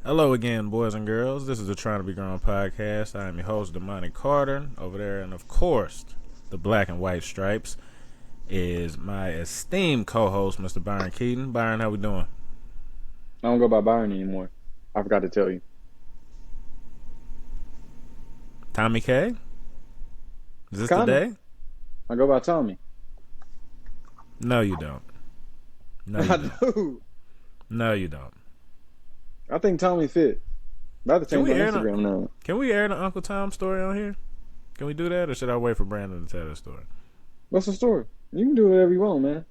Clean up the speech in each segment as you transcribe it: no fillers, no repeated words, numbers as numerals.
Hello again, boys and girls. This is the Trying to Be Grown podcast. I am your host, Damani Carter. Over there, and of course, the black and white stripes is my esteemed co-host, Mr. Byron Keaton. Byron, how we doing? I don't go by Byron anymore. I forgot to tell you. Tommy K? Is this Kinda. the day? I go by Tommy. No, you don't. No, you I don't. do. No, you don't. I think Tommy fit. About to change we on air Instagram now. Can we air the Uncle Tom story on here? Can we do that, or should I wait for Brandon to tell that story? What's the story? You can do whatever you want, man.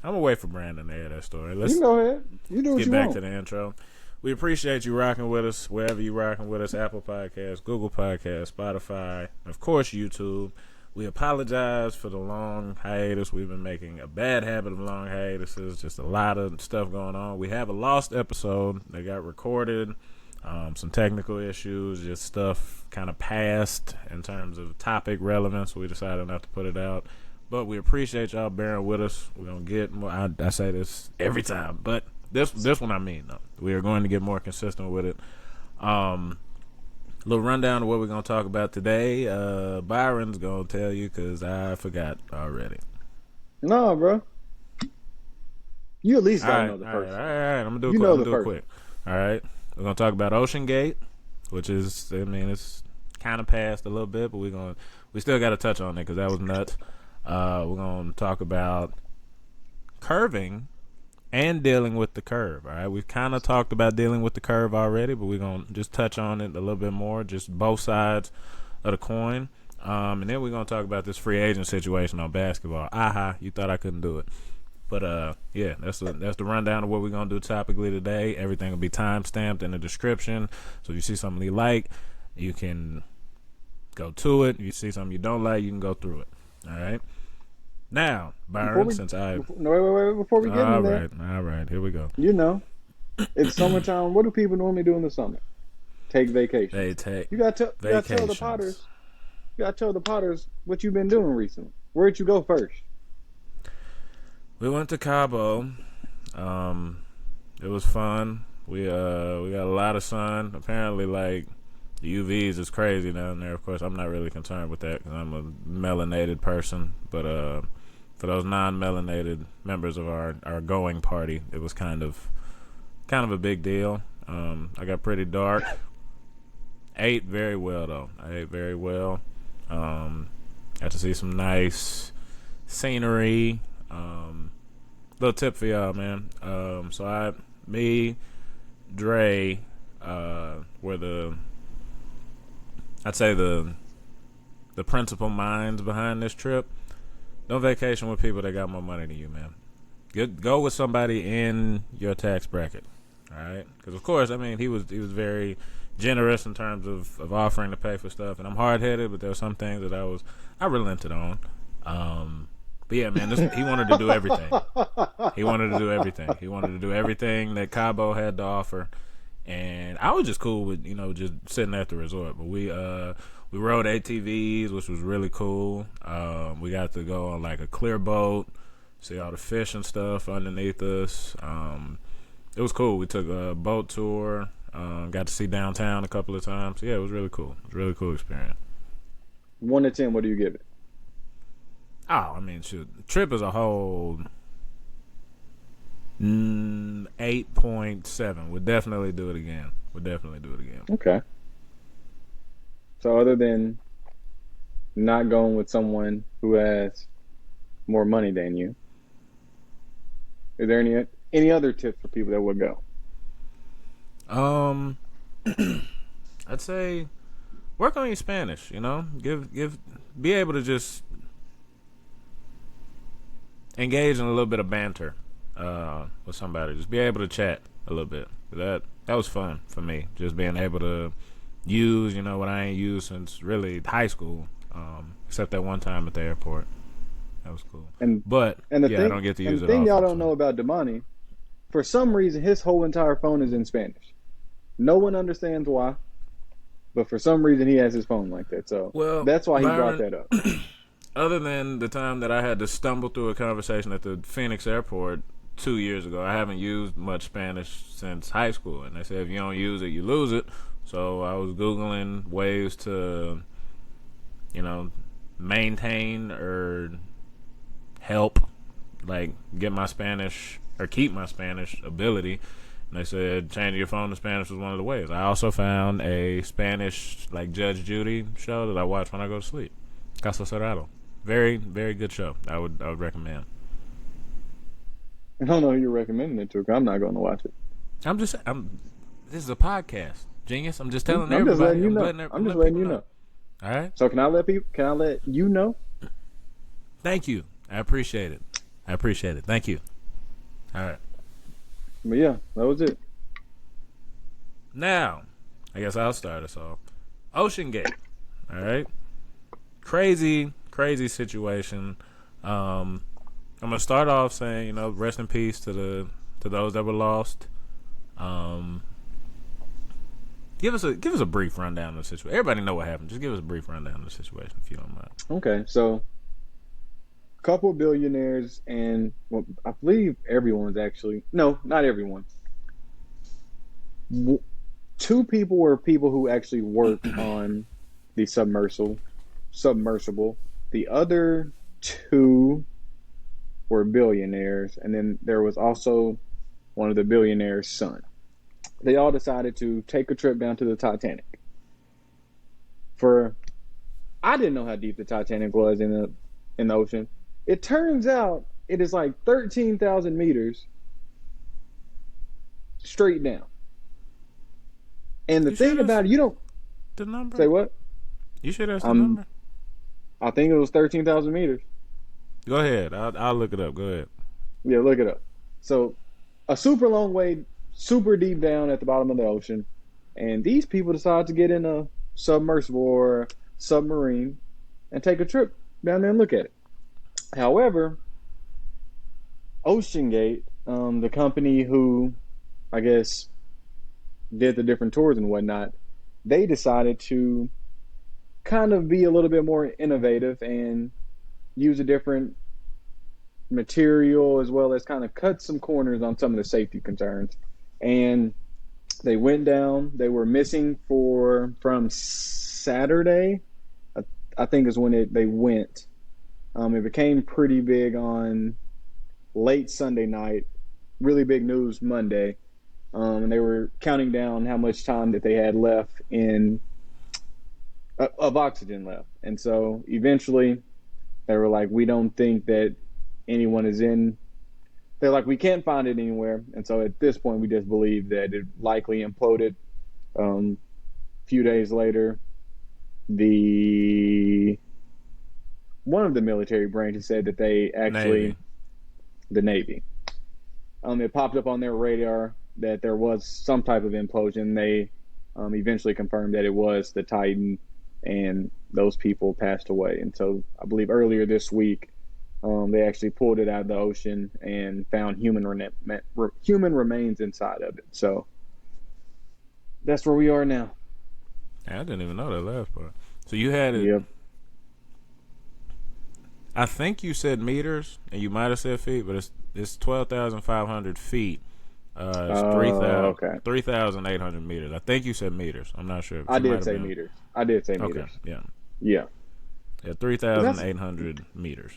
I'm going to wait for Brandon to air that story. You can go ahead. You do what Get you back want. to the intro. We appreciate you rocking with us wherever you rocking with us. Apple Podcasts, Google Podcasts, Spotify, and of course YouTube. We apologize for the long hiatus. We've been making a bad habit of long hiatuses. Just a lot of stuff going on. We have a lost episode that got recorded. Some technical issues, just stuff kind of passed in terms of topic relevance. We decided not to put it out. But we appreciate y'all bearing with us. We're going to get more. I say this every time, but this one I mean, though. We are going to get more consistent with it. Little rundown of what we're going to talk about today. Byron's going to tell you because I forgot already. No, bro. You at least gotta know the all first. right. I'm going to You do know it the first. quick. All right. We're going to talk about OceanGate, which is, it's kind of past a little bit, but we still got to touch on it because that was nuts. We're going to talk about curving and dealing with the curve. All right, we've kind of talked about dealing with the curve already, but we're going to just touch on it a little bit more, just both sides of the coin. And then we're going to talk about this free agent situation on basketball. Aha, you thought I couldn't do it. But, yeah, that's the rundown of what we're going to do topically today. Everything will be time-stamped in the description. So if you see something you like, you can go to it. If you see something you don't like, you can go through it. All right? Now, Byron, Before we get in there. All right, here we go. You know, it's summertime. What do people normally do in the summer? Take vacation. They take You got to tell the Potters. You got to tell the Potters what you've been doing recently. Where'd you go first? We went to Cabo. It was fun. We got a lot of sun. Apparently, like, the UVs is crazy down there. Of course, I'm not really concerned with that because I'm a melanated person. But for those non-melanated members of our going party, it was kind of a big deal. I got pretty dark. Ate very well, though. I ate very well. Got to see some nice scenery. Little tip for y'all, man. So Dre, were I'd say the principal minds behind this trip. Don't vacation with people that got more money than you, man. Go with somebody in your tax bracket, all right? Because of course, I mean, he was very generous in terms of offering to pay for stuff, and I'm hard headed, but there were some things that I relented on. But yeah, man, he wanted to do everything. He wanted to do everything. He wanted to do everything that Cabo had to offer. And I was just cool with, just sitting at the resort. But we rode ATVs, which was really cool. We got to go on like a clear boat, see all the fish and stuff underneath us. It was cool. We took a boat tour, got to see downtown a couple of times. Yeah, it was really cool. It was a really cool experience. 1 to 10, what do you give it? Oh, I mean, shoot. Trip as a whole, 8.7. Would definitely do it again. Okay. So other than not going with someone who has more money than you, is there any other tips for people that would go? I'd say work on your Spanish. Be able to just engage in a little bit of banter with somebody. Just be able to chat a little bit. That was fun for me. Just being able to use, what I ain't used since really high school, except that one time at the airport. That was cool. I don't get to use it. The thing y'all don't know about Damani, for some reason, his whole entire phone is in Spanish. No one understands why, but for some reason, he has his phone like that. So that's why he brought that up. Other than the time that I had to stumble through a conversation at the Phoenix airport 2 years ago. I haven't used much Spanish since high school, and they said if you don't use it, you lose it. So I was Googling ways to, maintain or help, like, get my Spanish or keep my Spanish ability. And they said changing your phone to Spanish was one of the ways. I also found a Spanish, like, Judge Judy show that I watch when I go to sleep. Caso Cerrado. Very, very good show. I would recommend. I don't know who you're recommending it to, because I'm not going to watch it. This is a podcast, genius. I'm just telling I'm everybody. just letting you know. I'm just letting you know. All right. So can I let you know? Thank you. I appreciate it. Thank you. All right. But yeah, that was it. Now, I guess I'll start us off. OceanGate. All right. Crazy situation. I'm gonna start off saying, rest in peace to those that were lost. Give us a brief rundown of the situation. Everybody know what happened. Just give us a brief rundown of the situation, if you don't mind. Okay, so a couple of billionaires, and well, I believe everyone's actually not everyone. Two people were people who actually worked on the submersible. The other two were billionaires, and then there was also one of the billionaire's son. They all decided to take a trip down to the Titanic. I didn't know how deep the Titanic was in the ocean. It turns out it is like 13,000 meters straight down. And the thing about it, you don't the number. Say what? You should ask the number. I think it was 13,000 meters. Go ahead. I'll look it up. Go ahead. Yeah, look it up. So, a super long way, super deep down at the bottom of the ocean, and these people decide to get in a submersible or submarine and take a trip down there and look at it. However, OceanGate, the company who, I guess, did the different tours and whatnot, they decided to kind of be a little bit more innovative and use a different material, as well as kind of cut some corners on some of the safety concerns. And they went down. They were missing from Saturday, I think is when they went. It became pretty big on late Sunday night, really big news Monday. And they were counting down how much time that they had left of oxygen left. And so eventually they were like, we don't think that anyone is in. They're like, we can't find it anywhere. And so at this point, we just believe that it likely imploded. A few days later, one of the military branches said that they actually, the Navy, it popped up on their radar that there was some type of implosion. They eventually confirmed that it was the Titan, and those people passed away. And so I believe earlier this week, they actually pulled it out of the ocean and found human remains inside of it. So that's where we are now. I didn't even know that last part. So you had it. Yep. I think you said meters, and you might have said feet, but it's 12,500 feet. It's 3,800 meters. I think you said meters. I'm not sure. I did say meters. Okay. Yeah, 3,800 meters.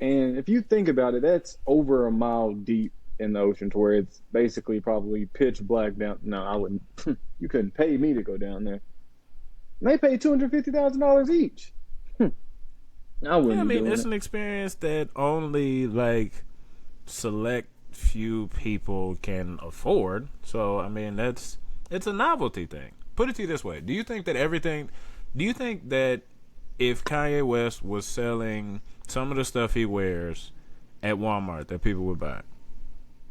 And if you think about it, that's over a mile deep in the ocean, to where it's basically probably pitch black down. No, I wouldn't. You couldn't pay me to go down there. And they pay $250,000 each. I wouldn't. Yeah, I mean, it's an experience that only like select few people can afford. So I mean, it's a novelty thing. Put it to you this way: do you think that if Kanye West was selling some of the stuff he wears at Walmart, that people would buy it?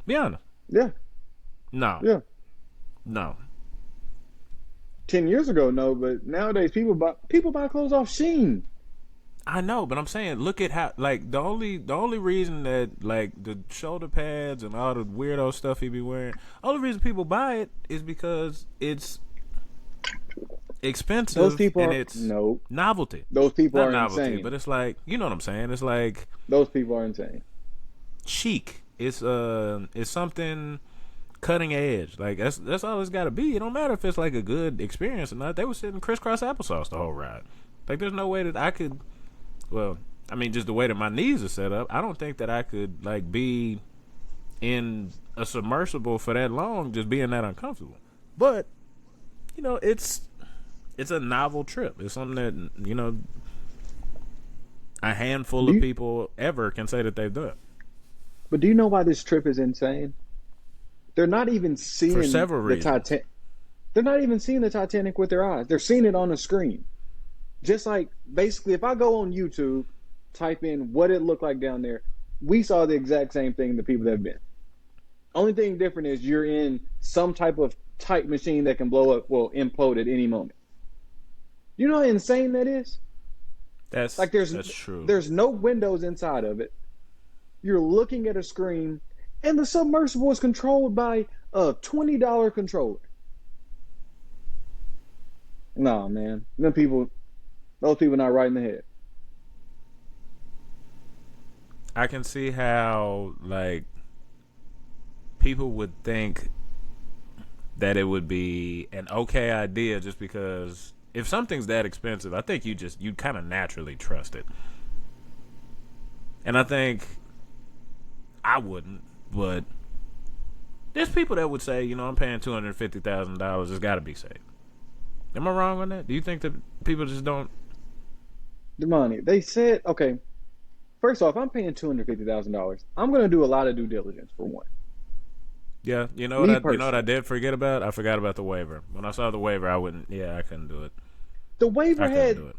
Be honest. Yeah. No. Yeah. No. 10 years ago, no, but nowadays people buy clothes off Shein. I know, but I'm saying, look at how, like, the only reason that, like, the shoulder pads and all the weirdo stuff he be wearing, only reason people buy it is because it's expensive. Those people and it's novelty. Those people not are novelty, insane. But it's like, you know what I'm saying? It's like those people are insane. chic. it's something cutting edge. Like that's all it's got to be. It don't matter if it's like a good experience or not. They were sitting crisscross applesauce the whole ride. Like there's no way that I could. Well, I mean, just the way that my knees are set up, I don't think that I could like be in a submersible for that long, just being that uncomfortable. But it's a novel trip. It's something that a handful of people ever can say that they've done. But do you know why this trip is insane? They're not even For seeing several the reasons. Titanic. They're not even seeing the Titanic with their eyes. They're seeing it on the screen. Just like basically, if I go on YouTube, type in what it looked like down there, we saw the exact same thing the people that have been. Only thing different is you're in some type of tight machine that can blow up, well, implode at any moment. You know how insane that is? Like That's true. there's no windows inside of it. You're looking at a screen, and the submersible is controlled by a $20 controller. No, man. Those people not right in the head. I can see how like people would think that it would be an okay idea just because if something's that expensive, I think you kind of naturally trust it. And I think I wouldn't, but there's people that would say, I'm paying $250,000. It's got to be safe. Am I wrong on that? Do you think that people just don't? The money. They said, okay, first off, I'm paying $250,000. I'm going to do a lot of due diligence for one. Yeah, Me you know what I personally. did forget about? I forgot about the waiver. When I saw the waiver, I wouldn't. Yeah, I couldn't do it. The waiver I couldn't had, do it.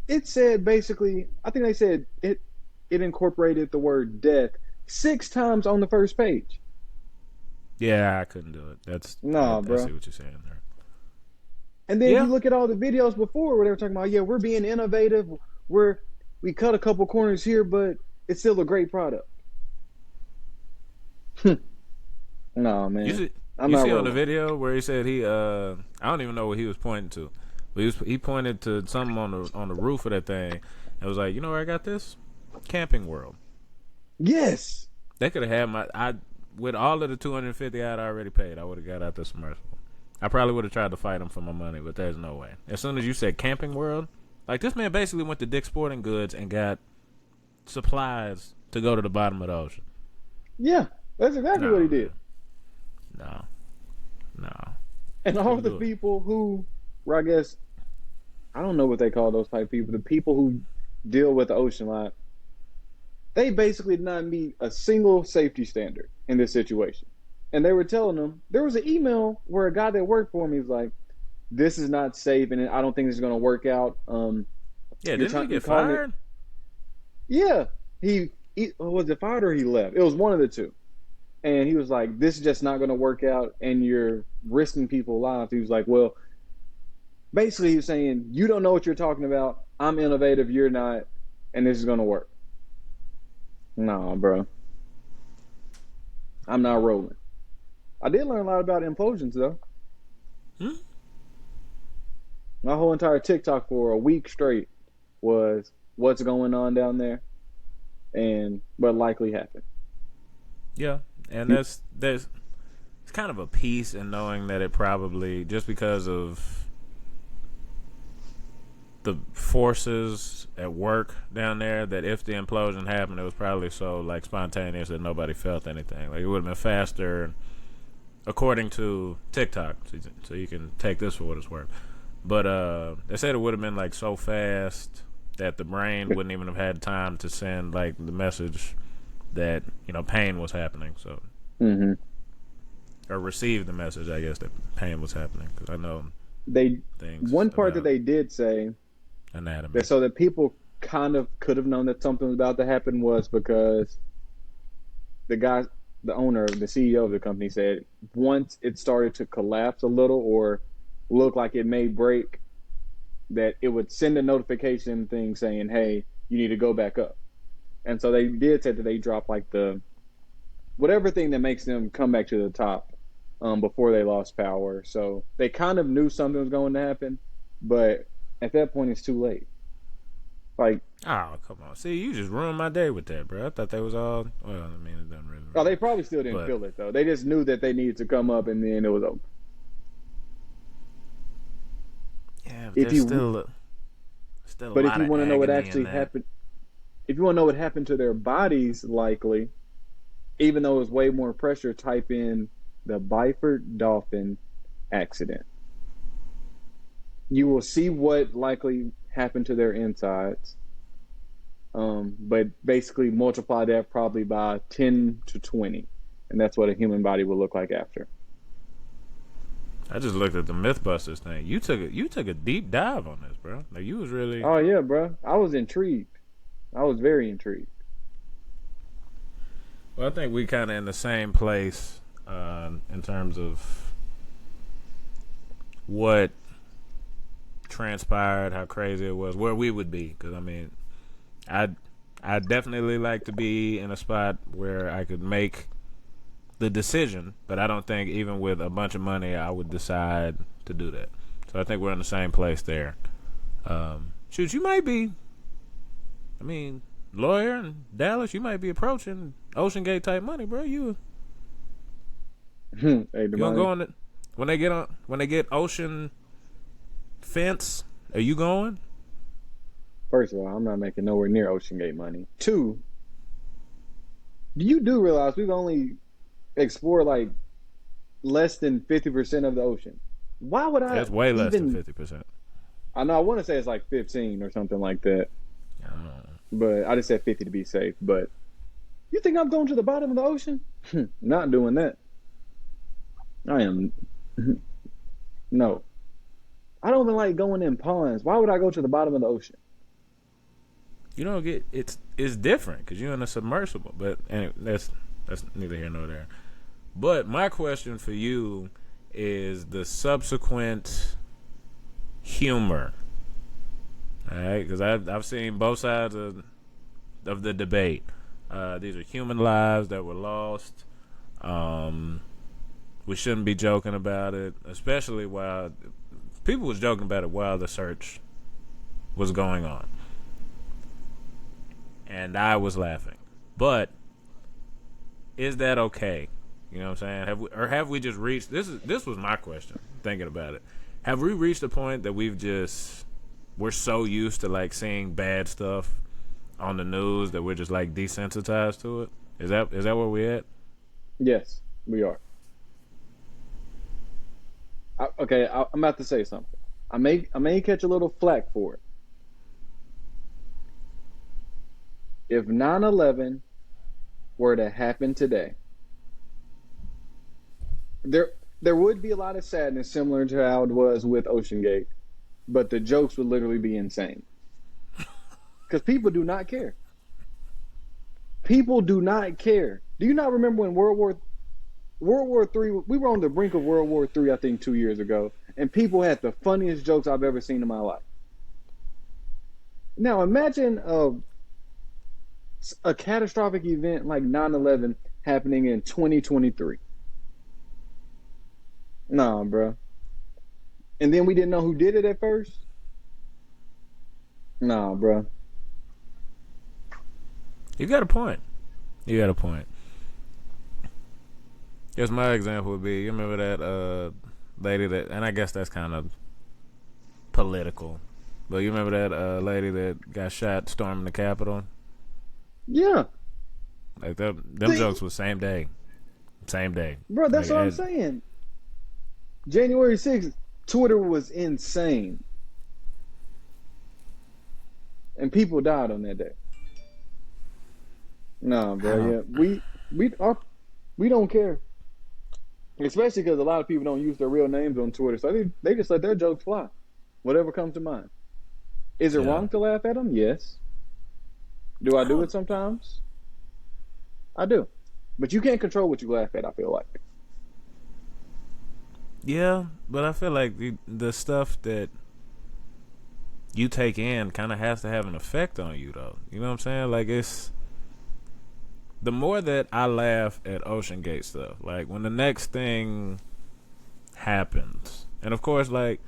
it said basically, I think they said it incorporated the word death 6 times on the first page. Yeah, I couldn't do it. Nah, I see bro. what you're saying there. And then you Yeah, look at all the videos before where they were talking about, yeah, we're being innovative. We cut a couple corners here, but it's still a great product. Nah, you man. see, I'm you not see on the rolling. video where he said I don't even know what he was pointing to, but he pointed to something on the roof of that thing, and was like, you know where I got this? Camping World. Yes. They could have had I with all of the 250 I'd already paid. I would have got out the submersible. I probably would have tried to fight him for my money, but there's no way. As soon as you said Camping World, like this man basically went to Dick's Sporting Goods and got supplies to go to the bottom of the ocean. Yeah. That's exactly what No, he man. did. No, no. And all Couldn't the do it. people who, well, I guess, I don't know what they call those type of people. The people who deal with the ocean line, they basically did not meet a single safety standard in this situation. And they were telling them there was an email where a guy that worked for me was like, "This is not safe, and I don't think this is going to work out." Yeah, didn't he You're get calling it, fired? yeah. He was it fired or he left? It was one of the two. And he was like, "This is just not going to work out, and you're risking people's lives." He was like, "Well, basically, he was saying you don't know what you're talking about. I'm innovative, you're not, and this is going to work." Nah, bro, I'm not rolling. I did learn a lot about implosions though. Hmm? My whole entire TikTok for a week straight was what's going on down there and what likely happened. Yeah, and You, there's it's kind of a peace in knowing that it probably just because of the forces at work down there that if the implosion happened, it was probably so like spontaneous that nobody felt anything. Like it would have been faster, according to TikTok. So you can take this for what it's worth. But they said it would have been like so fast that the brain wouldn't even have had time to send like the message that pain was happening. So hmm or receive the message, I guess, that pain was happening. Because I know they things one part that about they did say that anatomy. so that people kind of could have known that something was about to happen was because the guy, the owner, the CEO of the company said once it started to collapse a little or look like it may break, that it would send a notification thing saying, "Hey, you need to go back up." And so they did say that they dropped like the whatever thing that makes them come back to the top before they lost power. So they kind of knew something was going to happen, but at that point, it's too late. Like, Oh, come on. See, you just ruined my day with that, bro. I thought they was all. Well, I mean, it doesn't really. oh, Ruin they it. probably still didn't But feel it though. They just knew that they needed to come up, and then it was over. yeah, but If there's you, still a but if lot you of want to know what agony in actually that. happened, if you want to know what happened to their bodies, likely, even though it's way more pressure, type in the Byford Dolphin accident. You will see what likely happened to their insides. But basically multiply that probably by 10 to 20. And that's what a human body will look like after. I just looked at the MythBusters thing. You took a deep dive on this, bro. Like you was really. Oh, yeah, bro. I was intrigued. I was very intrigued. Well, I think we kind of in the same place in terms of what transpired, how crazy it was, where we would be. Because I mean, I definitely like to be in a spot where I could make the decision, but I don't think even with a bunch of money I would decide to do that. So I think we're in the same place there. Shoot, you might be. I mean, lawyer in Dallas, you might be approaching OceanGate type money, bro. You Hey, the gonna go money. on it when they get Ocean Fence? Are you going? First of all, I'm not making nowhere near OceanGate money. Two, do realize we've only explored like less than 50% of the ocean? Why would I It's way less than even? 50%. I know I want to say it's like 15 or something like that, I don't know. but I just said 50 to be safe. But you think I'm going to the bottom of the ocean? Not doing that. I am. No. I don't even like going in ponds. Why would I go to the bottom of the ocean? You don't get it's different because you're in a submersible. But anyway, that's neither here nor there. But my question for you is the subsequent humor. All right, because I've seen both sides of the debate. These are human lives that were lost. Um, we shouldn't be joking about it, especially while people was joking about it while the search was going on, and I was laughing. But is that okay? You know what I'm saying? Have we just reached this was my question thinking about it. Have we reached a point that we're so used to like seeing bad stuff on the news that we're just like desensitized to it? Is that where we at? Yes, we are. I'm about to say something. I may catch a little flack for it. If 9/11 were to happen today, there there would be a lot of sadness similar to how it was with OceanGate, but the jokes would literally be insane because people do not care. People do not care. Do you not remember when World War III? We were on the brink of World War III, I think, 2 years ago, and people had the funniest jokes I've ever seen in my life. Now imagine a catastrophic event like 9/11 happening in 2023. Nah, bro. And then we didn't know who did it at first. Nah, bro. You got a point. You got a point. Guess my example would be you remember that lady that, and I guess that's kind of political, but you remember that lady that got shot storming the Capitol? Yeah. Like them See, jokes was same day, same day. bro, Like that's what I'm saying. January 6th, Twitter was insane, and people died on that day. Nah, I bro. don't. Yeah, we don't care, especially because a lot of people don't use their real names on Twitter, so they just let their jokes fly, whatever comes to mind. Is it Yeah, wrong to laugh at them? Yes. Do I I do it don't. sometimes? I do, but you can't control what you laugh at. I feel like. Yeah, but I feel like the stuff that you take in kind of has to have an effect on you, though. You know what I'm saying? Like it's the more that I laugh at OceanGate stuff, like when the next thing happens, and of course, like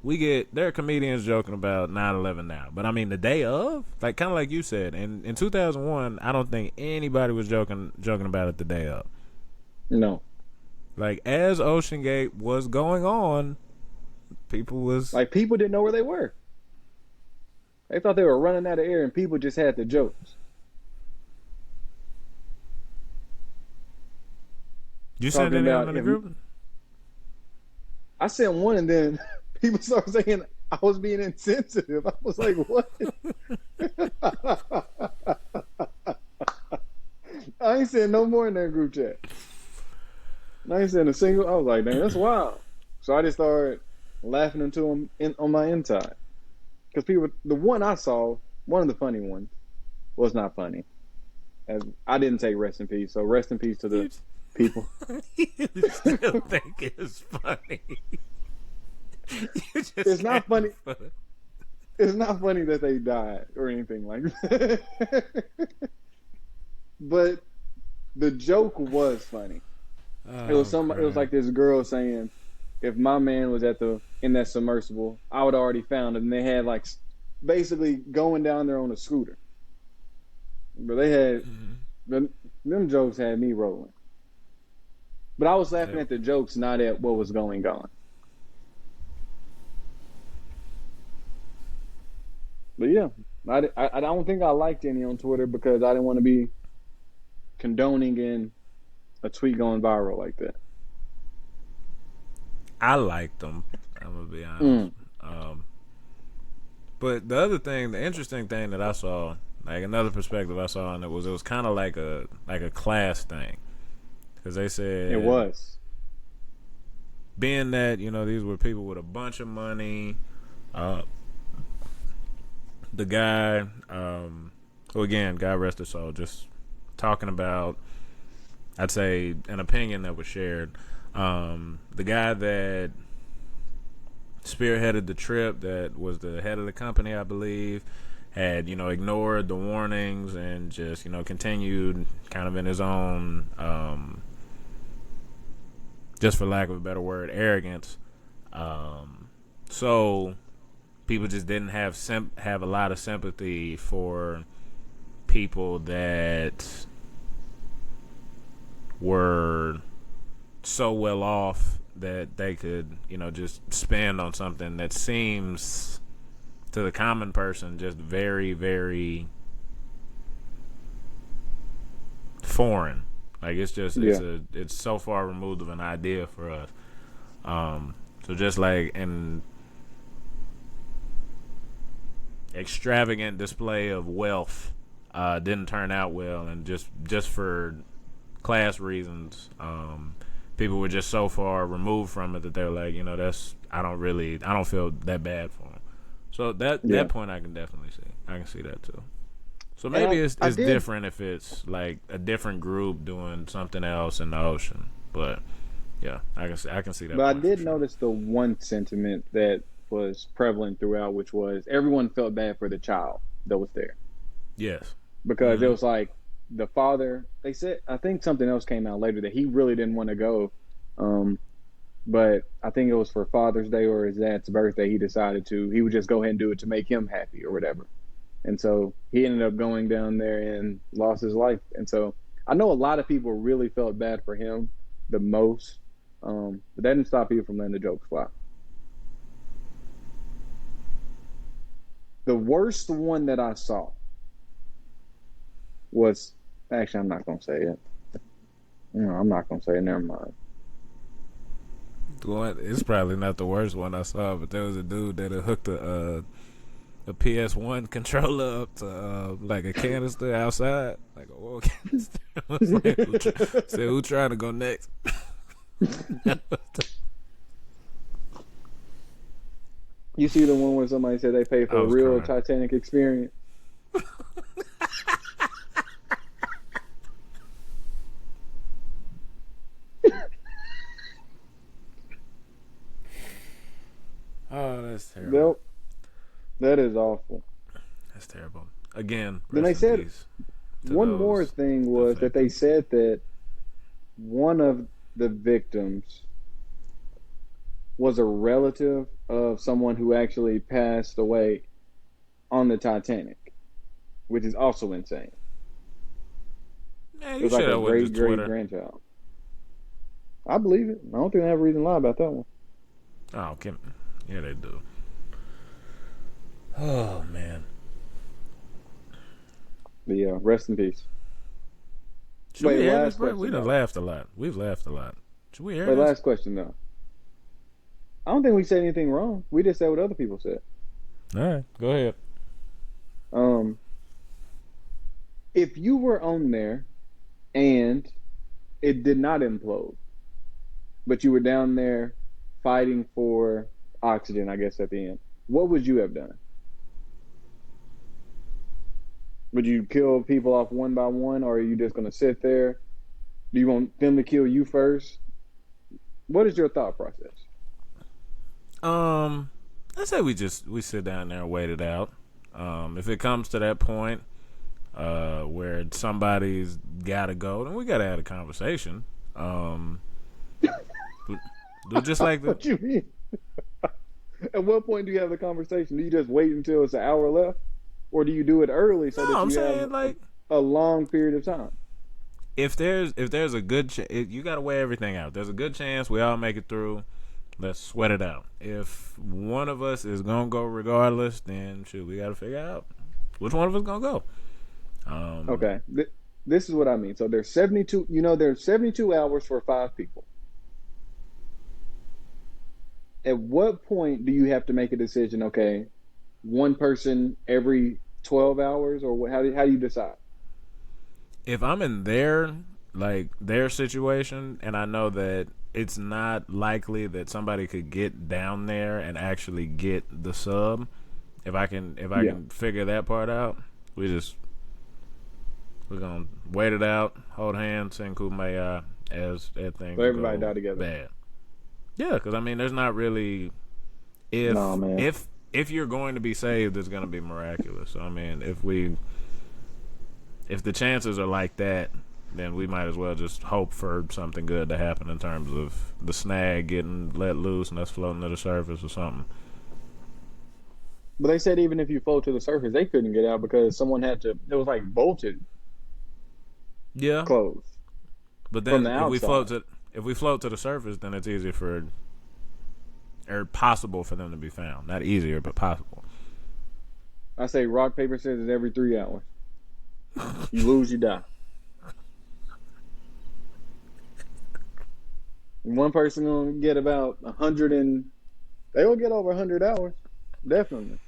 there are comedians joking about 9/11 now, but I mean the day of, like kind of like you said, in 2001, I don't think anybody was joking about it the day of. No. Like as OceanGate was going on, people didn't know where they were. They thought they were running out of air, and people just had the jokes. You sent any of them in the group? I sent one, and then people started saying I was being insensitive. I was like, what? I ain't saying no more in that group chat. I ain't saying a single. I was like, dang, that's wild. So I just started laughing into them on my inside. Because the one I saw, one of the funny ones, was not funny. As I didn't say rest in peace, so rest in peace to the people. You still think it's funny? It's not funny. It's not funny that they died or anything like that. But the joke was funny. It was like this girl saying, if my man was in that submersible, I would already found him. And they had like basically going down there on a scooter. But they had them jokes had me rolling. But I was laughing at the jokes, not at what was going on. But yeah, I don't think I liked any on Twitter because I didn't want to be condoning in a tweet going viral like that. I liked them. I'm gonna be honest. But the interesting thing that I saw, like another perspective I saw, and it was kind of like a class thing, because they said it was being that these were people with a bunch of money. The guy, who again, God rest his soul, just talking about, I'd say, an opinion that was shared. The guy that spearheaded the trip, that was the head of the company, I believe, had ignored the warnings and just continued kind of in his own, just for lack of a better word, arrogance. So people just didn't have a lot of sympathy for people that were so well off that they could just spend on something that seems to the common person just very, very foreign. Like it's so far removed of an idea for us. So just like an extravagant display of wealth didn't turn out well, and just for class reasons, people were just so far removed from it that they're like, I don't feel that bad for them. So that point I can definitely see. I can see that too. So maybe it's different if it's like a different group doing something else in the ocean. But yeah, I can see that. But I did notice the one sentiment that was prevalent throughout, which was everyone felt bad for the child that was there. Yes. Because it was like the father, they said, I think something else came out later that he really didn't want to go. But I think it was for Father's Day or his dad's birthday, he would just go ahead and do it to make him happy or whatever. And so he ended up going down there and lost his life. And so I know a lot of people really felt bad for him the most. But that didn't stop people from letting the jokes fly. The worst one that I saw was, actually, I'm not going to say it. No, I'm not going to say it. Never mind. It's probably not the worst one I saw, but there was a dude that had hooked a PS1 controller up to like a canister outside, like a oil canister. Said, who trying to go next? You see the one where somebody said they paid for a real Titanic experience? Oh, that's terrible. Nope. That is awful. That's terrible. Again, then they said one more thing was that they said that one of the victims was a relative of someone who actually passed away on the Titanic, which is also insane. Man, It you was like should a have went great just great Twitter. grandchild. I believe it. I don't think I have a reason to lie about that one. Oh, yeah, they do. Oh man. But yeah, rest in peace. Should Wait, we air this, last bro? We question done though. laughed a lot. We've laughed a lot. Should we air Wait, this? last question though. I don't think we said anything wrong. We just said what other people said. All right, go ahead. Um, if you were on there and it did not implode, but you were down there fighting for oxygen, I guess at the end, what would you have done? Would you kill people off one by one, or are you just gonna sit there? Do you want them to kill you first? What is your thought process? I say we sit down there and wait it out. If it comes to that point, where somebody's gotta go, then we gotta have a conversation. Do just like the. What you mean? At what point do you have the conversation? Do you just wait until it's an hour left, or do you do it early so No, that I'm you have saying like a long period of time? if there's a good you gotta weigh everything out. There's a good chance we all make it through. Let's sweat it out. If one of us is gonna go regardless, then shoot, we gotta figure out which one of us gonna go. Okay, this is what I mean. So there's 72. You know, there's 72 hours for 5 people. At what point do you have to make a decision? Okay, one person every 12 hours, or what, how do you decide? If I'm in their situation, and I know that it's not likely that somebody could get down there and actually get the sub, if I Yeah. can figure that part out, we're gonna wait it out, hold hands, sing Kumbaya as things So everybody go die together. bad. Yeah, because I mean, there's not really No, if man. if you're going to be saved, it's going to be miraculous. So I mean, if the chances are like that, then we might as well just hope for something good to happen in terms of the snag getting let loose and us floating to the surface or something. But they said even if you float to the surface, they couldn't get out because someone had to. It was like bolted Yeah, closed but from the then outside. if we float to the surface, then it's easier for or possible for them to be found. Not easier, but possible. I say rock paper scissors every 3 hours. You lose, you die. One person gonna get about 100 and they will get over 100 hours, definitely.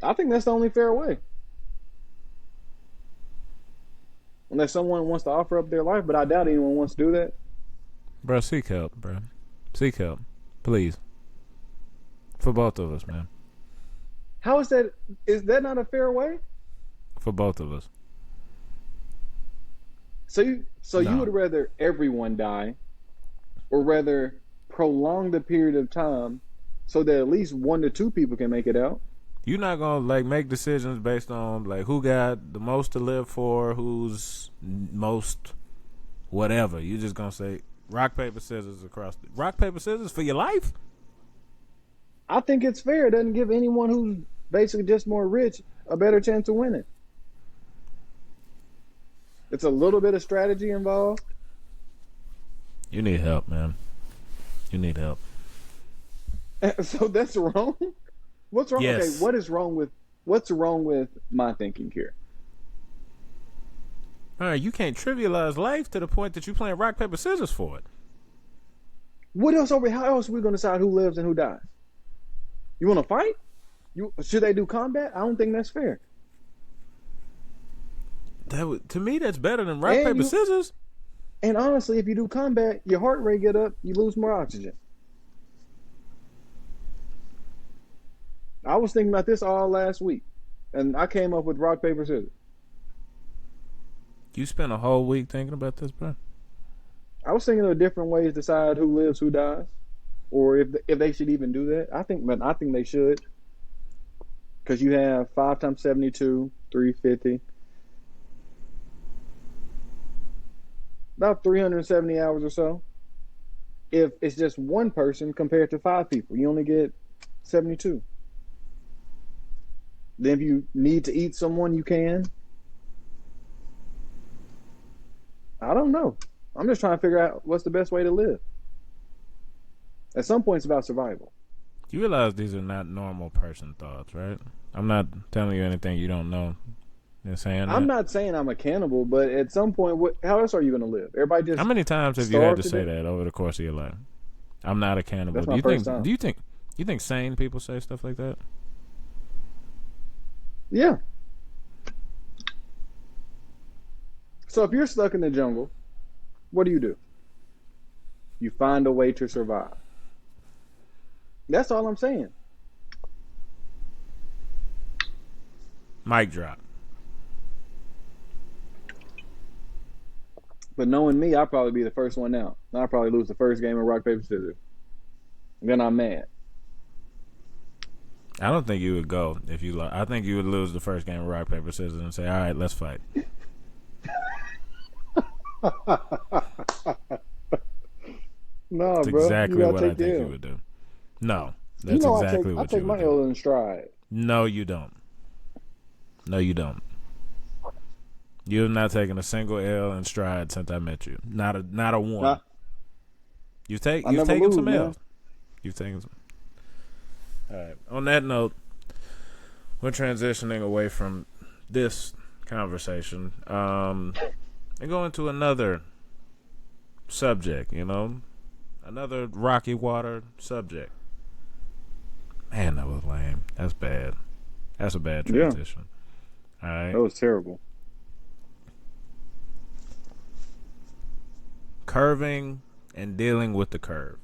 I think that's the only fair way, unless someone wants to offer up their life. But I doubt anyone wants to do that. Bro, seek help, bro. Seek help, please, for both of us, man. How is that? Is that not a fair way? For both of us. So you No, would rather everyone die, or rather prolong the period of time so that at least 1 to 2 people can make it out? you're not gonna like make decisions based on like who got the most to live for, who's most whatever. You're just gonna say rock paper scissors across the rock paper scissors for your life. I think it's fair. It doesn't give anyone who's basically just more rich a better chance of winning. It's a little bit of strategy involved. You need help, man. You need help. So that's wrong. What's wrong? Okay, Yes. what's wrong with my thinking here? All right, you can't trivialize life to the point that you playing rock paper scissors for it. What else are we? How else are we going to decide who lives and who dies? You want to fight? Should they do combat? I don't think that's fair. To me, that's better than rock And paper you scissors. and honestly, if you do combat, your heart rate get up, you lose more oxygen. I was thinking about this all last week, and I came up with rock paper scissors. You spent a whole week thinking about this, bro. I was thinking of different ways to decide who lives, who dies, or if they should even do that. I think they should, because you have 5 times 72, 350. about 370 hours or so. If it's just one person compared to 5 people, you only get 72. Then if you need to eat someone, you can. I don't know. I'm just trying to figure out what's the best way to live. At some point, it's about survival. You realize these are not normal person thoughts, right? I'm not telling you anything you don't know. You're saying I'm that. not saying I'm a cannibal, but at some point, how else are you going to live? Everybody How just many times have you had starve to to say death? that over the course of your life? I'm not a cannibal. That's Do my you first think? time. Do you think? You think sane people say stuff like that? Yeah. So if you're stuck in the jungle, what do? You find a way to survive. That's all I'm saying. Mic drop. But knowing me, I'll probably be the first one out. I'll probably lose the first game of rock, paper, scissors. And then I'm mad. I don't think you would go if you. I think you would lose the first game of rock paper scissors and say, "All right, let's fight." Nah, That's bro. You exactly gotta what I take the think you L. would do. No, You that's know exactly I what take you would my do. L in stride. No, you don't. No, you don't. You have not taken a single L in stride since I met you. Not a one. I, You've I never taken lose, some man. L's. You've taken some. All right. On that note, we're transitioning away from this conversation and going to another subject. Another rocky water subject. Man, that was lame. That's bad. That's a bad Yeah, transition. All right. that was terrible. Curving and dealing with the curve.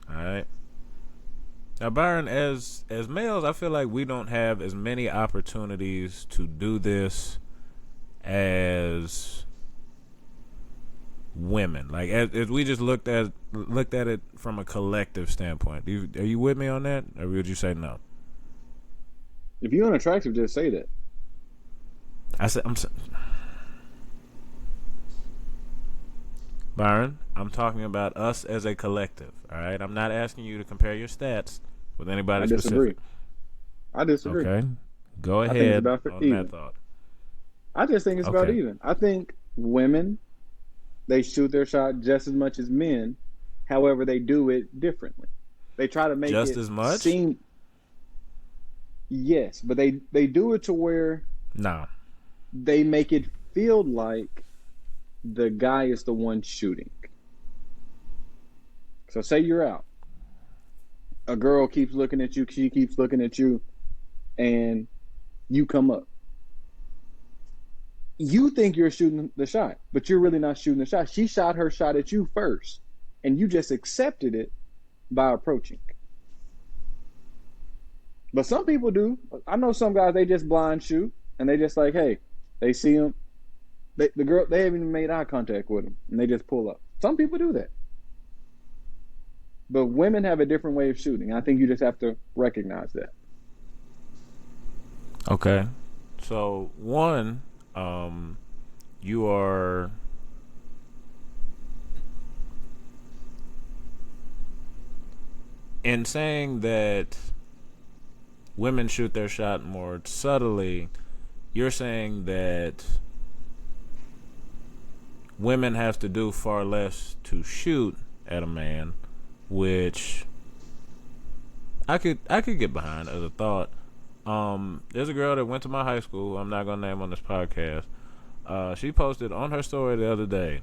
All right. Now, Byron, as males, I feel like we don't have as many opportunities to do this as women. Like as we just looked at it from a collective standpoint. Are you with me on that, or would you say no? If you're unattractive, just say that. I said Byron, I'm talking about us as a collective. All right, I'm not asking you to compare your stats with anybody I disagree. specific. I disagree. Okay, go I think it's ahead about on that even. thought. I just think it's about Okay, even. I think women, they shoot their shot just as much as men. However, they do it differently. They try to make just it as much? seem, yes, but they do it to where No. they make it feel like the guy is the one shooting. So say you're out. A girl keeps looking at you, she keeps looking at you, and you come up. You think you're shooting the shot, but you're really not shooting the shot. She shot her shot at you first, and you just accepted it by approaching. But some people do. I know some guys, they just blind shoot, and they just like, hey, they see him. The girl, they haven't even made eye contact with him, and they just pull up. Some people do that. But women have a different way of shooting. I think you just have to recognize that. Okay. So one, you are in saying that women shoot their shot more subtly. You're saying that women have to do far less to shoot at a man, which I could get behind as a thought. There's a girl that went to my high school. I'm not gonna name on this podcast. She posted on her story the other day,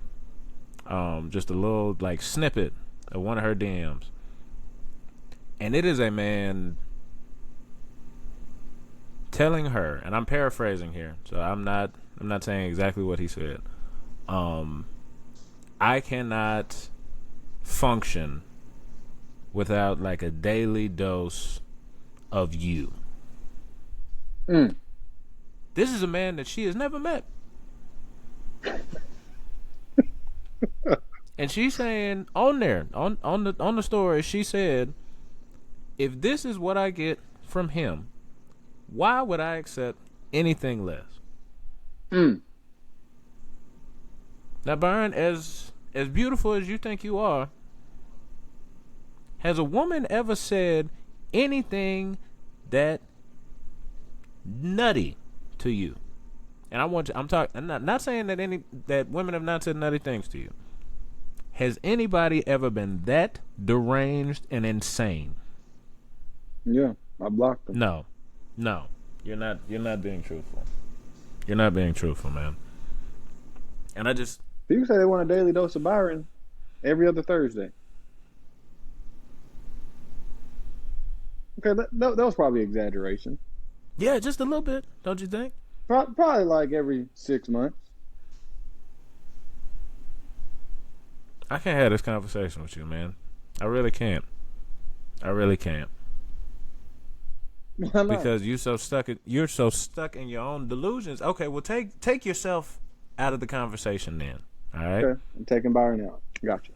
just a little like snippet of one of her DMs, and it is a man telling her, and I'm paraphrasing here, so I'm not saying exactly what he said. I cannot function without like a daily dose of you. Mm. This is a man that she has never met. And she's saying on there, on the story, she said, if this is what I get from him, why would I accept anything less? Mm. Now, Byron, as as beautiful as you think you are, has a woman ever said anything that nutty to you? And I want you, I'm talking. I'm not saying that women have not said nutty things to you. Has anybody ever been that deranged and insane? Yeah, I blocked them. No, no, you're not. You're not being truthful. You're not being truthful, man. And I just People say they want a daily dose of Byron every other Thursday. Okay, that was probably exaggeration. yeah, just a little bit, don't you think? Probably like every 6 months. I can't have this conversation with you, man. I really can't. I really can't. Why not? Because you're so stuck in your own delusions. Okay, well take yourself out of the conversation then. All right? Okay, I'm taking Byron out. Gotcha.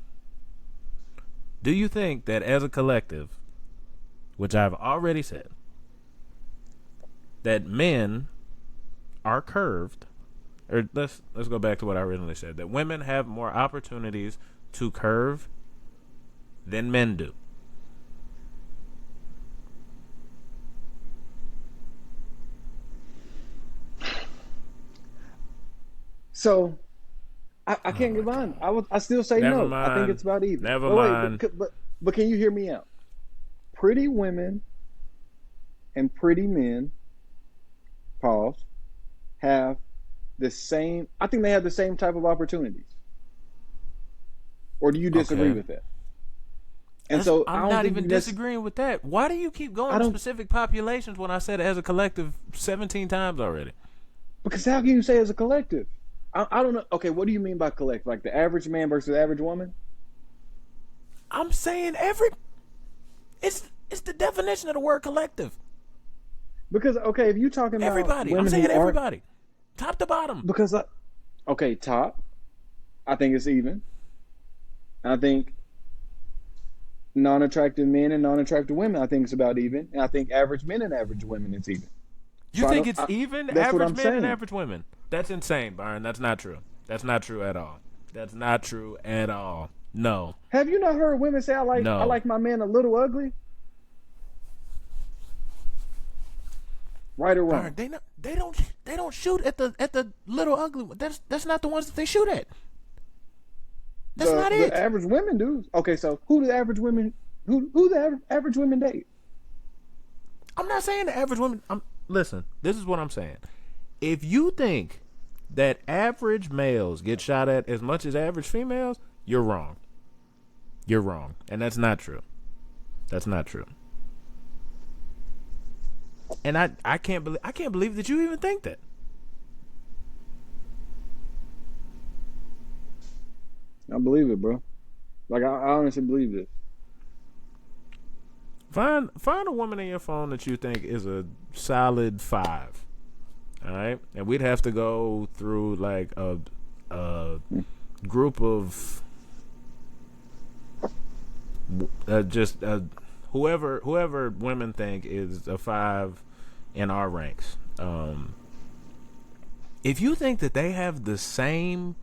Do you think that as a collective, which I've already said, that men are curved, or let's go back to what I originally said, that women have more opportunities to curve than men do? So I can't get behind. I still say Never no. mind. I think it's about even. Never But mind. wait, but can you hear me out? Pretty women and pretty men, pause, have the same. I think they have the same type of opportunities. Or do you disagree Okay. with that? And so I I'm don't not think even disagreeing with that. Why do you keep I going to don't specific populations when I said it as a collective 17 times already? because how can you say as a collective? I don't know. Okay, what do you mean by collective? Like the average man versus the average woman? I'm saying it's the definition of the word collective. Because okay, if you're talking about Everybody. I'm women saying who aren't, everybody. Top to bottom. because okay, top, I think it's even. I think non-attractive men and non-attractive women, I think it's about even, and I think average men and average women, it's even. You So think it's even that's what average I'm men and saying. average women? That's insane, Byron. That's not true. That's not true at all. That's not true at all. No. Have you not heard women say I No. like my man a little ugly? Right or wrong? Byron, they don't shoot at the little ugly one. That's not the ones that they shoot at. That's not it. The average women do. Okay, so who do the average women who the average women date? I'm not saying the average woman. Listen, this is what I'm saying. If you think that average males get shot at as much as average females, you're wrong. You're wrong, and that's not true. That's not true. And I can't believe that you even think that. I believe it, bro. Like I honestly believe this. Find a woman in your phone that you think is a solid 5. All right, and we'd have to go through like a group of just whoever women think is a 5 in our ranks. If you think that they have the same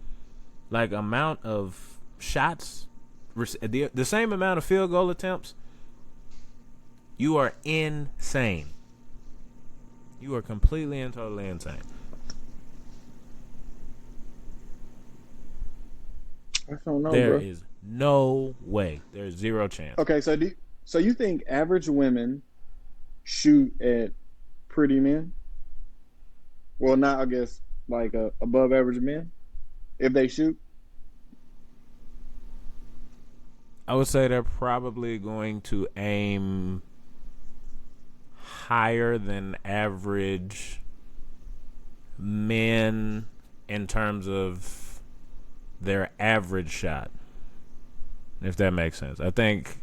like amount of shots, the same amount of field goal attempts, you are insane. You are completely and totally insane. I don't know, There bro. is no way. There's zero chance. Okay, so you think average women shoot at pretty men? Well, not I guess like above average men if they shoot. I would say they're probably going to aim higher than average men in terms of their average shot, if that makes sense. I think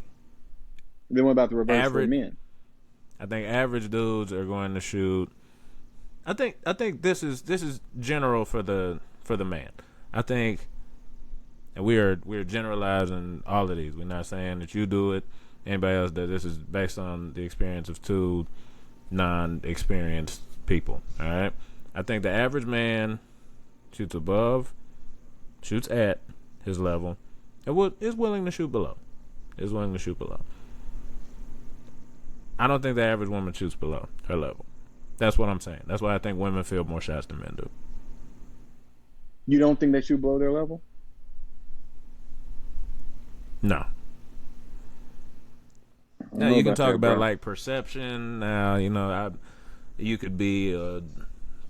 Then what about the reverse for men? I think average dudes are going to shoot. I think this is general for the man. I think, and we're generalizing all of these. We're not saying that you do it, anybody else does. This is based on the experience of two non-experienced people. All right. I think the average man shoots at his level, and is willing to shoot below. Is willing to shoot below. I don't think the average woman shoots below her level. That's what I'm saying. That's why I think women feel more shots than men do. You don't think they shoot below their level? No. Now you can talk about like perception. Now you could be a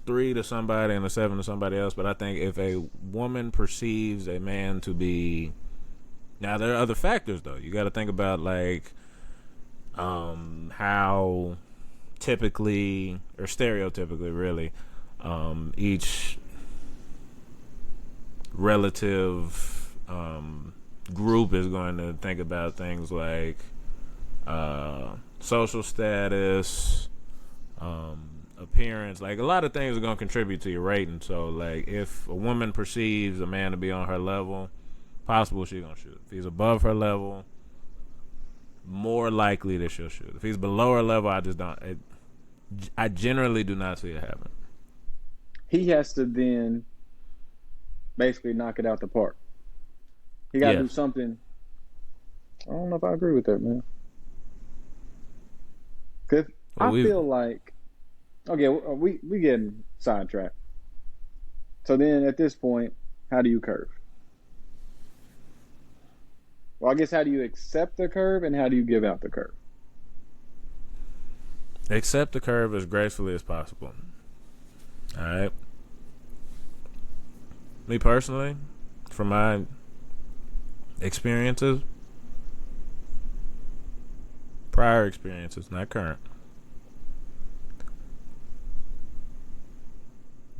3 to somebody and a 7 to somebody else, but I think if a woman perceives a man to be, now there are other factors though. You got to think about like how typically or stereotypically really each relative group is going to think about things like social status, appearance. Like a lot of things are going to contribute to your rating. So like if a woman perceives a man to be on her level, possible she's going to shoot. If he's above her level, more likely that she'll shoot. If he's below her level, I generally do not see it happen. He has to then basically knock it out the park. He got to do something. I don't know if I agree with that, man. Cause I feel like, okay, we getting sidetracked. So then at this point, how do you curve? Well, I guess how do you accept the curve and how do you give out the curve? Accept the curve as gracefully as possible. All right. Me personally, from my experiences, prior experiences, not current,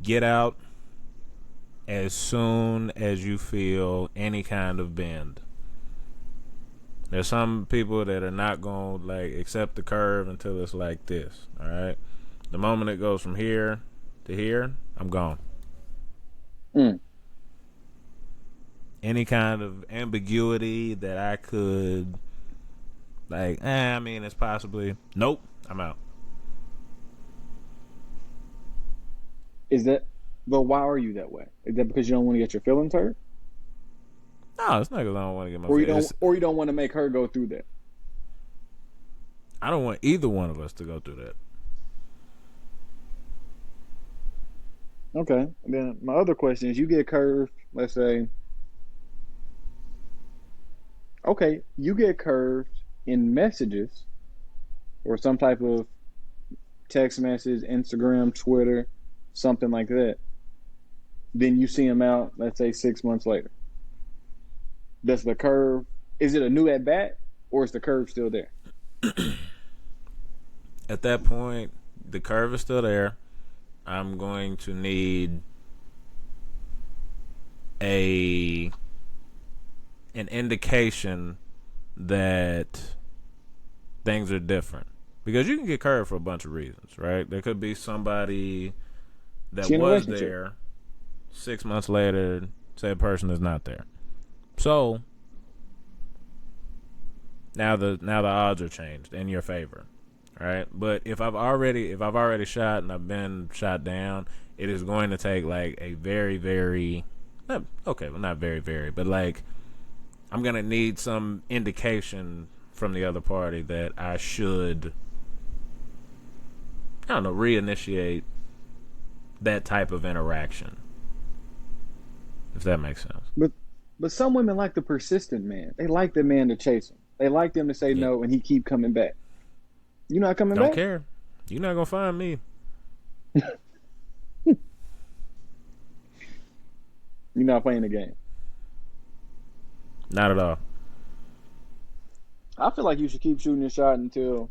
get out as soon as you feel any kind of bend. There's some people that are not going to like accept the curve until it's like this. All right. The moment it goes from here to here, I'm gone. Any kind of ambiguity that I could like, I mean, it's possibly nope. I'm out. Is that? But why are you that way? Is that because you don't want to get your feelings hurt? No, it's not because I don't want to get my feelings. Or you don't want to make her go through that. I don't want either one of us to go through that. Okay. And then my other question is, you get curved, let's say. Okay, you get curved in messages or some type of text message, Instagram, Twitter, something like that. Then you see him out, let's say 6 months later. Does the curve, is it a new at bat or is the curve still there? At that point, the curve is still there. I'm going to need an indication that things are different. Because you can get curved for a bunch of reasons, right? There could be somebody that was there 6 months later, said person is not there. So now the odds are changed in your favor, right? But if I've already shot and I've been shot down, it is going to take like a very, very not very, very, but like I'm gonna need some indication from the other party that I should, I don't know, reinitiate that type of interaction. If that makes sense. But some women like the persistent man. They like the man to chase them. They like them to say no and he keep coming back. You not coming back? Don't care. You're not gonna find me. You're not playing the game. Not at all. I feel like you should keep shooting your shot until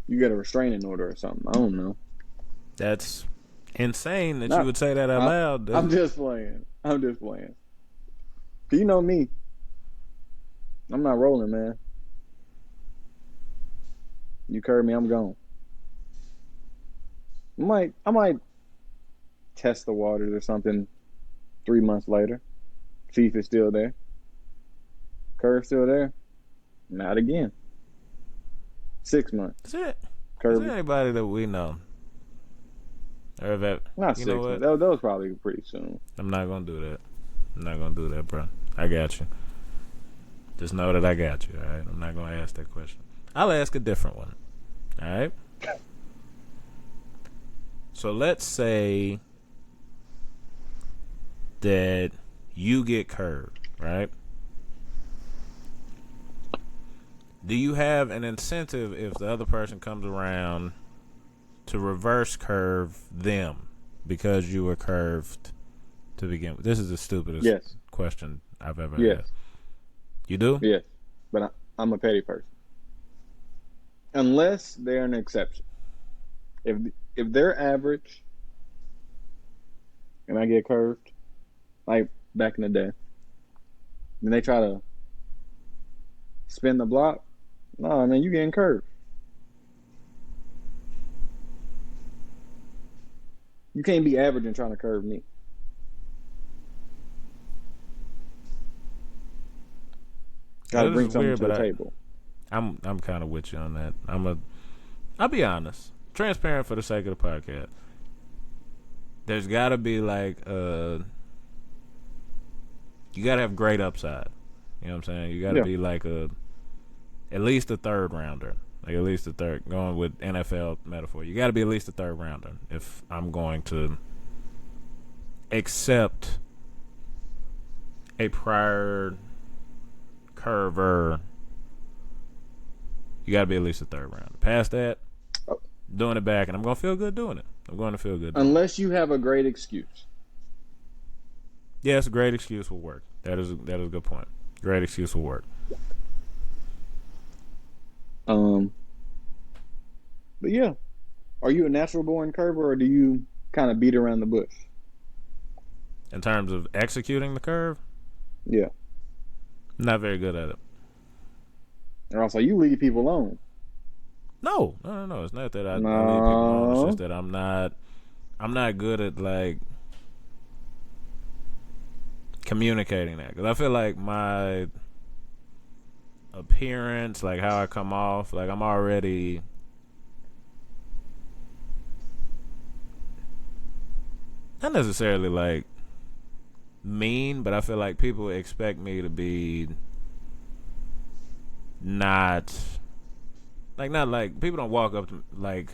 you get a restraining order or something. I don't know. That's insane that you would say that out loud. Dude. I'm just playing. You know me. I'm not rolling, man. You curve me, I'm gone. I might test the waters or something 3 months later. See if it's still there. Curve still there? Not again. 6 months. Is there anybody that we know? Or that, not 6 months. That was probably pretty soon. I'm not gonna do that. I'm not gonna do that, bro. I got you. Just know that I got you. All right. I'm not gonna ask that question. I'll ask a different one. All right. So let's say that you get curved, right? Do you have an incentive if the other person comes around to reverse curve them because you were curved to begin with? This is the stupidest Yes. question I've ever Yes. asked. You do? Yes. But I'm a petty person. Unless they're an exception. If if they're average and I get curved, like back in the day, then they try to spin the block. No, man, you getting curved. You can't be average and trying to curve me. Got to Now, this bring is something weird, to the but table. I'm kind of with you on that. I'll be honest, transparent for the sake of the podcast. There's got to be like you got to have great upside. You know what I'm saying? You got to Yeah. be like at least a third rounder. Like at least a third. Going with NFL metaphor, you got to be at least a third rounder if I'm going to accept a prior curver. You got to be at least a third rounder. Past that, Oh, doing it back, and I'm gonna feel good doing it. I'm going to feel good doing it. unless you have a great excuse. Yes, a great excuse will work. That is a good point. Great excuse will work. Um, but yeah, are you a natural born curver or do you kind of beat around the bush? In terms of executing the curve, Yeah. not very good at it. And also, you leave people alone. No. It's not that I leave people alone. It's just No. that I'm not good at like communicating that because I feel like my appearance, like how I come off, like I'm already not necessarily like mean, but I feel like people expect me to be not not like people don't walk up to like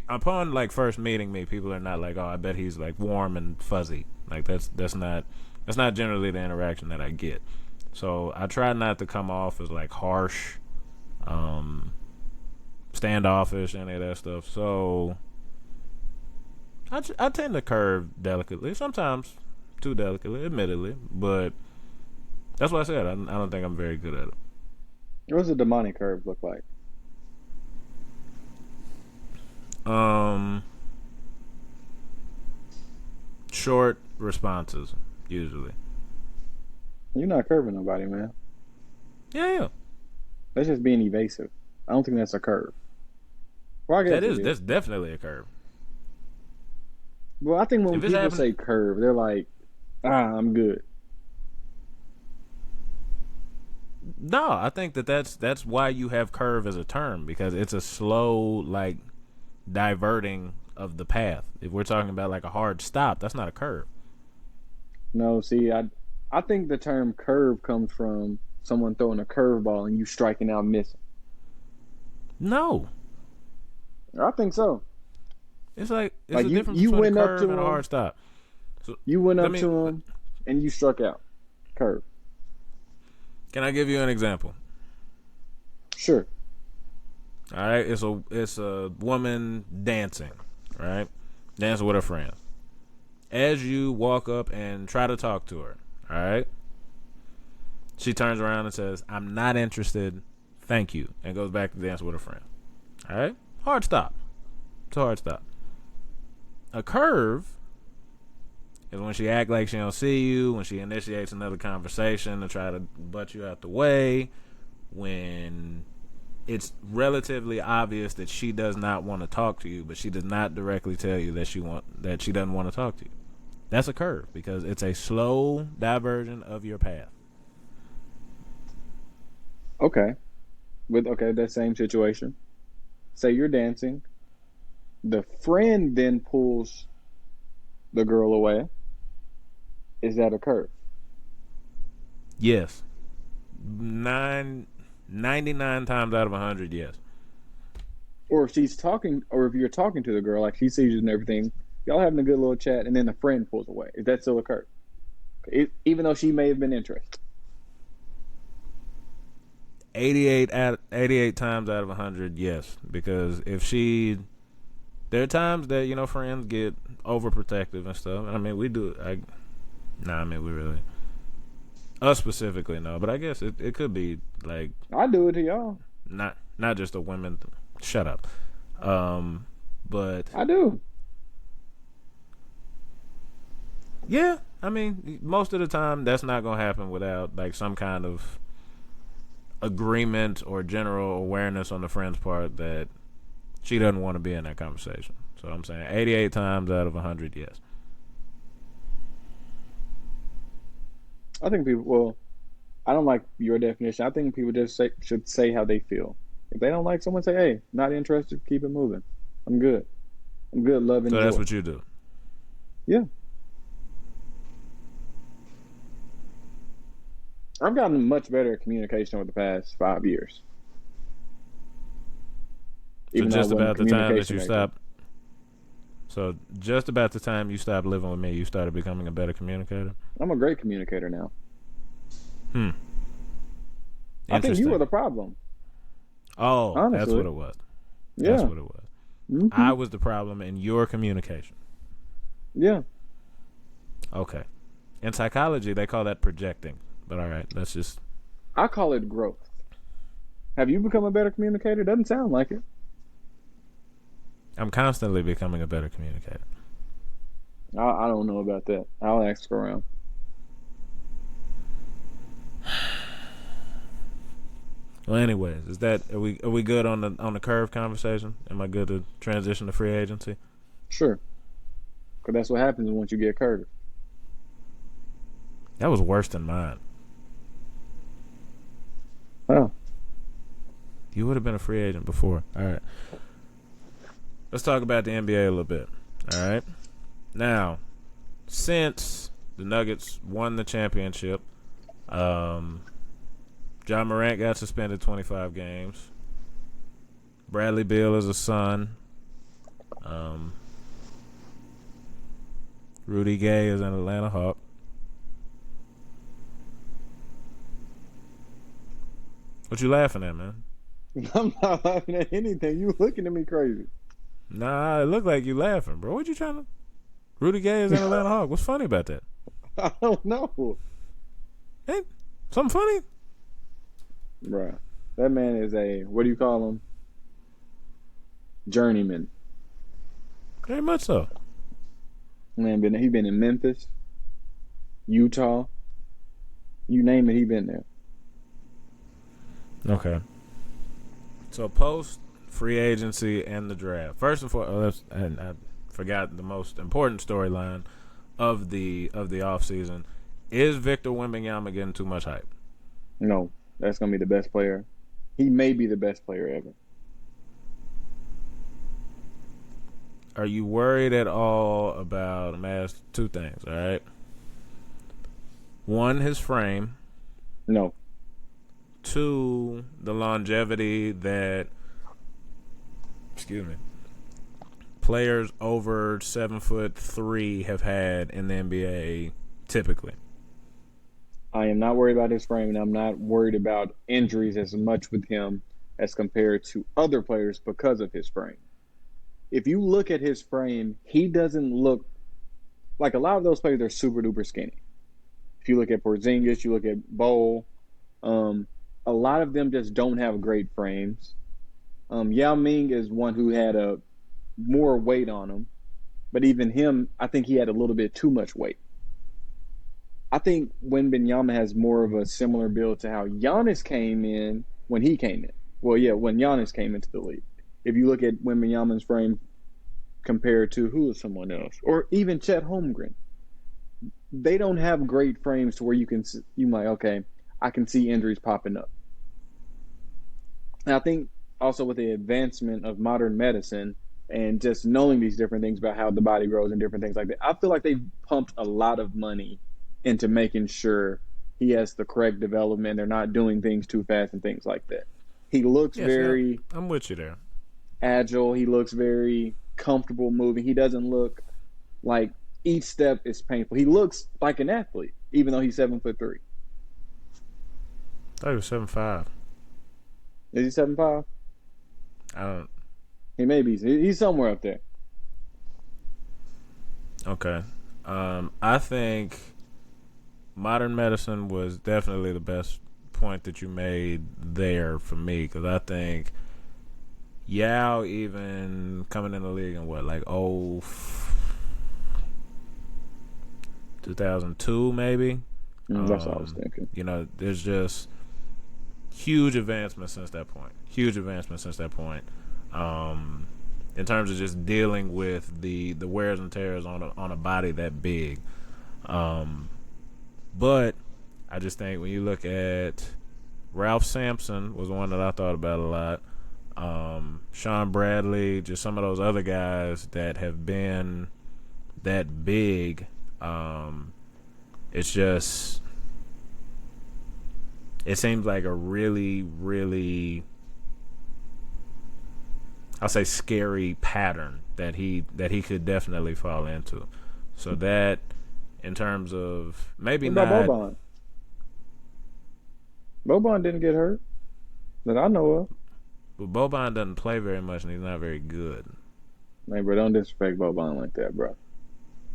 upon like first meeting me, people are not like, oh, I bet he's like warm and fuzzy. Like that's not generally the interaction that I get. So I try not to come off as like harsh, um, standoffish, any of that stuff. So I tend to curve delicately, sometimes too delicately, admittedly, but that's what I said. I don't think I'm very good at it. What does a demonic curve look like? Um, Short responses usually. You're not curving nobody, man. Yeah. That's just being evasive. I don't think that's a curve. Well, I guess it is. That's definitely a curve. Well, I think when If it's people happening, say curve, they're like, I'm good. no, I think that's why you have curve as a term because it's a slow like diverting of the path. If we're talking about like a hard stop, that's not a curve. No, see, I think the term curve comes from someone throwing a curveball and you striking out missing. No, I think so. it's Like a difference you between a went up to curve and a him, hard stop. So you went let up me. to him, and you struck out. Curve. Can I give you an example? Sure. All right, it's a woman dancing, right? Dancing with her friends. As you walk up and try to talk to her, all right, she turns around and says, "I'm not interested. Thank you," and goes back to dance with her friend. All right, hard stop. It's a hard stop. A curve is when she act like she don't see you, when she initiates another conversation to try to butt you out the way, when it's relatively obvious that she does not want to talk to you, but she does not directly tell you that she doesn't want to talk to you. That's a curve because it's a slow diversion of your path. Okay. With that same situation. Say you're dancing. The friend then pulls the girl away. Is that a curve? Yes. 99 times out of 100, yes. Or if she's talking, or if you're talking to the girl, like she sees you and everything, y'all having a good little chat, and then the friend pulls away. Is that still occurred? Even though she may have been interested. 88 times out of 100, yes. Because if she, there are times that friends get overprotective and stuff. I mean, we do. I mean, we really, us specifically, no. But I guess it could be like I do it to y'all. Not just a women. Shut up. But I do. yeah, I mean, most of the time that's not gonna happen without like some kind of agreement or general awareness on the friend's part that she doesn't want to be in that conversation. So I'm saying 88 times out of 100, yes. I think people. Well, I don't like your definition. I think people just should say how they feel. If they don't like someone, say, "Hey, not interested. Keep it moving. I'm good. I'm good. Love and So that's joy." what you do. Yeah, I've gotten much better at communication over the past 5 years. So Even though I just wasn't a about the time that communication you major. stopped. So just about the time you stopped living with me, you started becoming a better communicator. I'm a great communicator now. Hmm. I think you were Interesting. the problem, Oh, that's what honestly. it was. That's Yeah. what it was. Hmm. I was the problem in your communication. Yeah. Okay. In psychology, they call that projecting. But all right, let's just. I call it growth. Have you become a better communicator? Doesn't sound like it. I'm constantly becoming a better communicator. I don't know about that. I'll ask around. Well, anyways, are we good on the curve conversation? Am I good to transition to free agency? Sure. Because that's what happens once you get curved. That was worse than mine. Oh. You would have been a free agent before. All right. Let's talk about the NBA a little bit. All right. Now, since the Nuggets won the championship, John Morant got suspended 25 games. Bradley Beal is a son. Um, Rudy Gay is an Atlanta Hawk. What you laughing at, man? I'm not laughing at anything. You looking at me crazy. Nah, it looked like you laughing, bro. What you trying to? Rudy Gay is an Atlanta Hawk. What's funny about that? I don't know. Hey, something funny? Bruh. That man is a, what do you call him? Journeyman. Very much so. Man, he been in Memphis, Utah. You name it, he been there. Okay. So post free agency and the draft. First and foremost, and I forgot the most important storyline of the offseason. Is Victor Wembanyama getting too much hype? No, that's gonna be the best player. He may be the best player ever. Are you worried at all about? I'm gonna ask two things. All right. One, his frame. No. Two, the longevity that. Excuse me. Players over 7'3" have had in the NBA typically. I am not worried about his frame, and I'm not worried about injuries as much with him as compared to other players because of his frame. If you look at his frame, he doesn't look like a lot of those players are super duper skinny. If you look at Porzingis, you look at Bowl, um, a lot of them just don't have great frames. Yao Ming is one who had a more weight on him, but even him, I think he had a little bit too much weight. I think Wembanyama has more of a similar build to how Giannis came in when he came in. Well, yeah, when Giannis came into the league. If you look at Wembanyama's frame compared to who is someone else, or even Chet Holmgren, they don't have great frames to where you might okay, I can see injuries popping up. And I think also with the advancement of modern medicine and just knowing these different things about how the body grows and different things like that, I feel like they've pumped a lot of money into making sure he has the correct development. They're not doing things too fast and things like that. He looks Yes, yeah, very I'm with you there. agile. He looks very comfortable moving. He doesn't look like each step is painful. He looks like an athlete, even though he's 7'3". I thought he was 7'5". Is he 7'5"? I don't. He may be. He's somewhere up there. Okay. I think modern medicine was definitely the best point that you made there for me, because I think Yao, even coming in the league in what, like 2002 maybe. That's what I was thinking. You know, there's just huge advancement since that point. Huge advancement since that point. In terms of just dealing with the wears and tears on a body that big. But I just think when you look at Ralph Sampson was one that I thought about a lot. Sean Bradley, just some of those other guys that have been that big. It's just, it seems like a really, really, I'll say, scary pattern that he could definitely fall into. So that, in terms of maybe What about not. Boban? Boban didn't get hurt that I know of. But Boban doesn't play very much, and he's not very good. Man, bro, don't disrespect Boban like that, bro.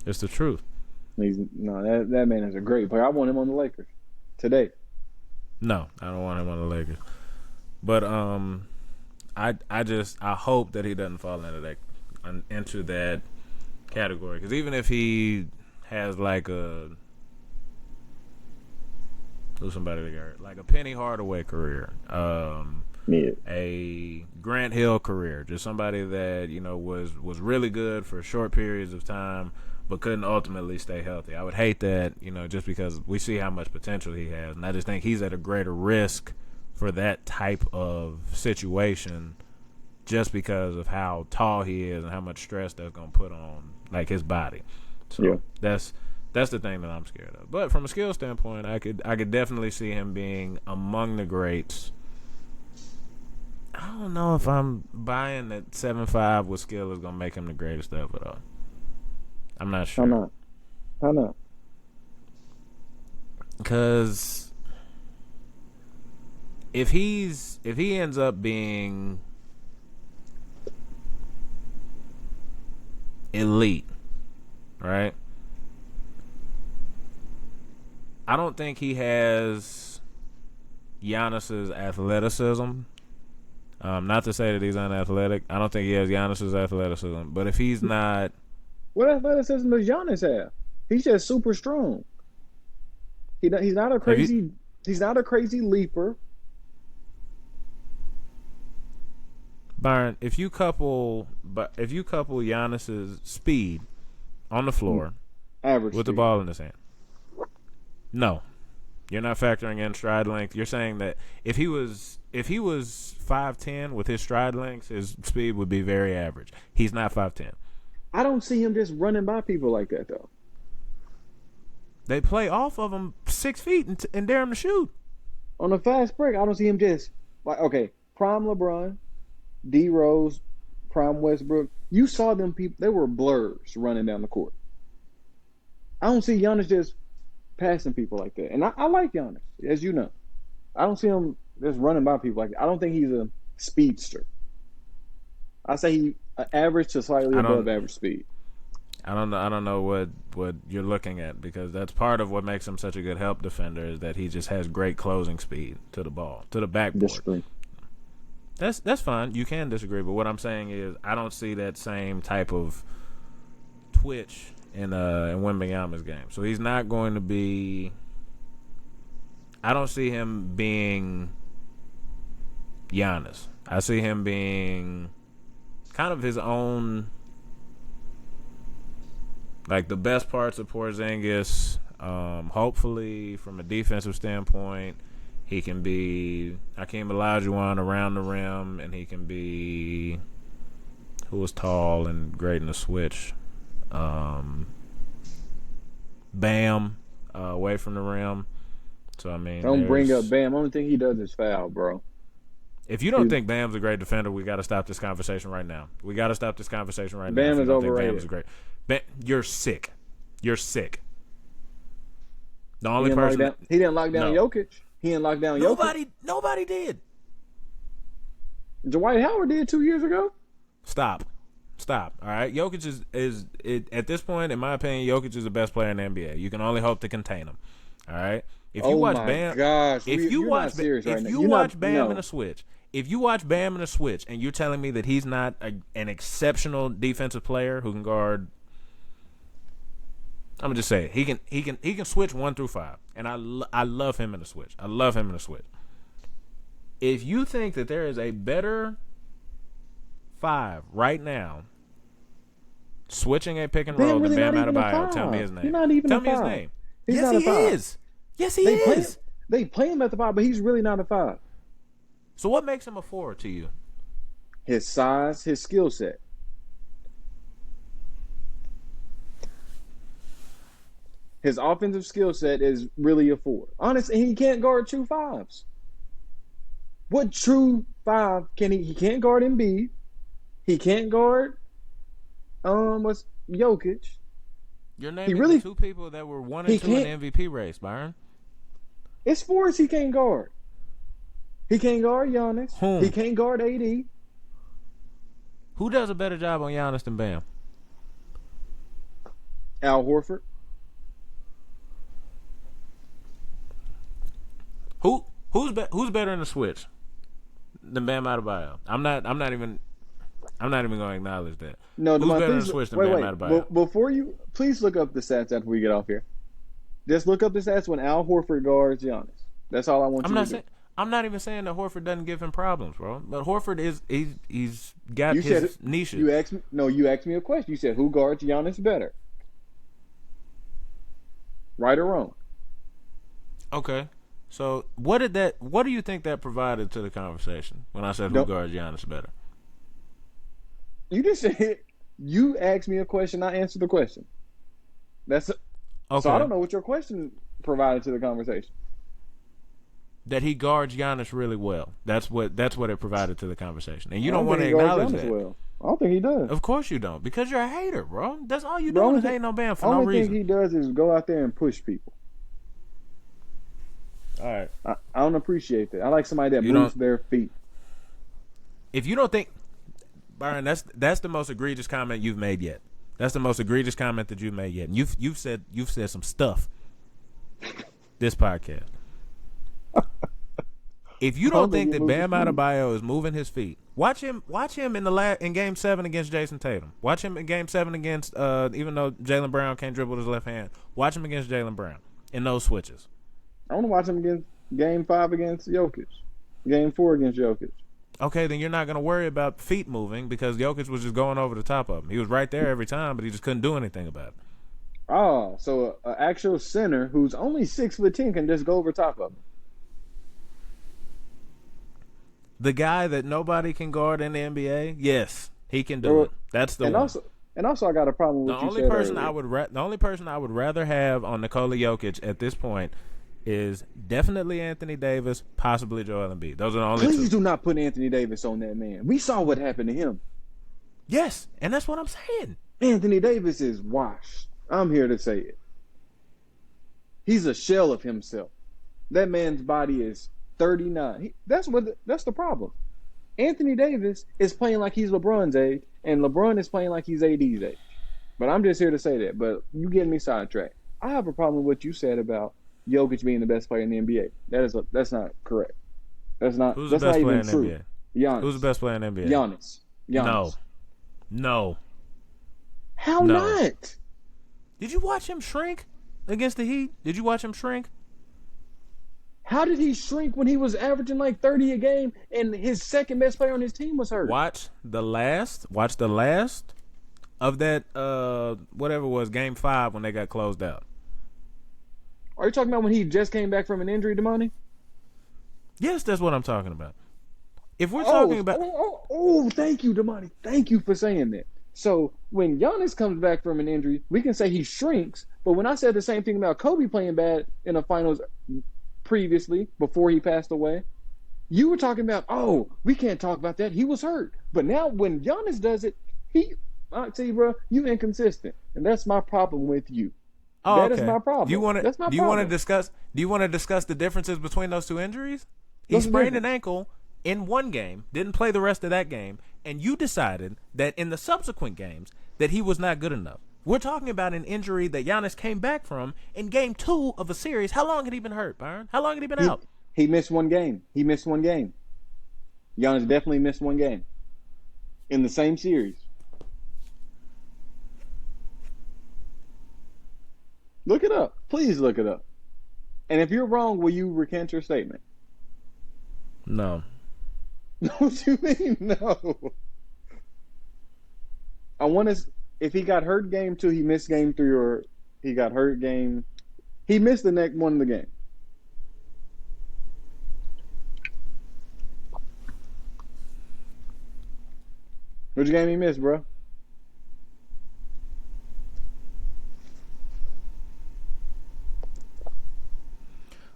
It's the truth. That man is a great player. I want him on the Lakers today. No, I don't want him on the Lakers. But I hope that he doesn't fall into that category, because even if he has like who's somebody that got hurt, like a Penny Hardaway career, a Grant Hill career, just somebody that was really good for short periods of time but couldn't ultimately stay healthy. I would hate that, just because we see how much potential he has, and I just think he's at a greater risk for that type of situation just because of how tall he is and how much stress that's going to put on like his body. So that's the thing that I'm scared of. But from a skill standpoint, I could definitely see him being among the greats. I don't know if I'm buying that 7'5" with skill is going to make him the greatest ever, though. I'm not sure. How not? Because if he ends up being elite, right? I don't think he has Giannis's athleticism. Not to say that he's unathletic. I don't think he has Giannis's athleticism. But if he's not, what athleticism does Giannis have? He's just super strong. He's not a crazy. He's not a crazy leaper. Byron, if you couple Giannis's speed on the floor average with the ball in his hand, no, you're not factoring in stride length. You're saying that if he was 5'10" with his stride length, his speed would be very average. He's not 5'10". I don't see him just running by people like that, though. They play off of him 6 feet and dare him to shoot. On a fast break, I don't see him just prime LeBron, D Rose, prime Westbrook. You saw them people; they were blurs running down the court. I don't see Giannis just passing people like that, and I like Giannis, as you know. I don't see him just running by people like that. I don't think he's a speedster. I say he average to slightly above average speed. I don't know what you're looking at, because that's part of what makes him such a good help defender, is that he just has great closing speed to the ball, to the backboard. Disagree. That's fine. You can disagree, but what I'm saying is I don't see that same type of twitch in Wembanyama's game. So he's not going to be. I don't see him being Giannis. I see him being kind of his own. Like the best parts of Porzingis, hopefully from a defensive standpoint, he can be Hakeem Olajuwon around the rim, and he can be who was tall and great in the switch. Bam, away from the rim. So I mean, Don't bring up Bam. Only thing he does is foul, bro. If you don't think Bam's a great defender, we got to stop this conversation right now. We got to stop this conversation right now. Bam If you is don't overrated. think Bam's a great, you're sick. You're sick. The only person he didn't lock down Jokic. He didn't lock down Jokic. Nobody did. Dwight Howard did 2 years ago. Stop. All right. Jokic is at this point, in my opinion, Jokic is the best player in the NBA. You can only hope to contain him. All right. If you watch Bam, gosh, if you watch Bam in a switch, if you watch Bam in a switch, and you're telling me that he's not an exceptional defensive player who can guard, I'm gonna just say it. He can switch 1 through 5, and I love him in a switch. I love him in a switch. If you think that there is a better 5 right now, switching a pick and roll than Bam Adebayo, tell me his name. He's not even tell a me his 5. name. He's yes, not he a 5. is. Yes, he is. They play him at the 5, but he's really not a 5. So what makes him a 4 to you? His size, his skill set. His offensive skill set is really a 4. Honestly, he can't guard true 5s. What true 5 can he? He can't guard Embiid. He can't guard what's Jokic. You're naming the 2 people that were 1 and 2 in the MVP race, Byron. It's 4s he can't guard. He can't guard Giannis. He can't guard AD. Who does a better job on Giannis than Bam? Al Horford. Who's better in the switch than Bam Adebayo? I'm not even going to acknowledge that. No, who's better in the switch than Bam Adebayo? Before you, please look up the stats after we get off here. Just look up the stats when Al Horford guards Giannis. That's all I want you to do. I'm not even saying that Horford doesn't give him problems, bro. But Horford he's got his niches. You asked me a question. You said who guards Giannis better? Right or wrong? Okay. So what do you think that provided to the conversation when I said who guards Giannis better? You just said you asked me a question, I answered the question. Okay. So I don't know what your question provided to the conversation. That he guards Giannis really well. That's what it provided to the conversation. And you don't want to acknowledge that. Well. I don't think he does. Of course you don't, because you're a hater, bro. That's all you doing is hating on Bam for no reason. The only thing he does is go out there and push people. All right. I don't appreciate that. I like somebody that moves their feet. If you don't think, Byron, that's the most egregious comment you've made yet. That's the most egregious comment that you've made yet. And you've said some stuff this podcast. If you don't think that Bam Adebayo is moving his feet, watch him in Game 7 against Jason Tatum. Watch him in Game 7 against even though Jaylen Brown can't dribble with his left hand. Watch him against Jaylen Brown in those switches. I want to watch him against Game 5 against Jokic. Game 4 against Jokic. Okay, then you're not going to worry about feet moving because Jokic was just going over the top of him. He was right there every time, but he just couldn't do anything about it. Oh, so an actual center who's only 6'10" can just go over top of him. The guy that nobody can guard in the NBA, yes, he can do it. That's the one. And also, I got a problem with the only person I would rather have on Nikola Jokic at this point is definitely Anthony Davis, possibly Joel Embiid. Those are the only. Please do not put Anthony Davis on that man. We saw what happened to him. Yes, and that's what I'm saying. Anthony Davis is washed. I'm here to say it. He's a shell of himself. That man's body is 39. That's the problem. Anthony Davis is playing like he's LeBron's age, and LeBron is playing like he's AD's age. But I'm just here to say that. But you getting me sidetracked. I have a problem with what you said about Jokic being the best player in the NBA. That's not correct. That's not. Who's that's the best not player even in true. the NBA? Giannis. Who's the best player in the NBA? Giannis. No. How not? Did you watch him shrink against the Heat? Did you watch him shrink? How did he shrink when he was averaging like 30 a game and his second best player on his team was hurt? Watch the last of that whatever it was, Game 5 when they got closed out. Are you talking about when he just came back from an injury, Damani? Yes, that's what I'm talking about. If we're talking about thank you, Damani. Thank you for saying that. So when Giannis comes back from an injury, we can say he shrinks. But when I said the same thing about Kobe playing bad in the finals previously, before he passed away, you were talking about, oh, we can't talk about that. He was hurt. But now when Giannis does it, I tell you, bro, you inconsistent. And that's my problem with you. Oh, That is okay. my problem. That's my problem. Do you want to discuss the differences between those two injuries? He What's the sprained an difference? ankle in one game, didn't play the rest of that game, and you decided that in the subsequent games that he was not good enough. We're talking about an injury that Giannis came back from in game 2 of a series. How long had he been hurt, Byron? How long had he been out? He missed one game. Giannis definitely missed one game in the same series. Look it up. Please look it up. And if you're wrong, will you recant your statement? No. What you mean, no? I want to. If he got hurt game 2, he missed game 3, or he got hurt game. He missed the next one of the game. Which game he missed, bro?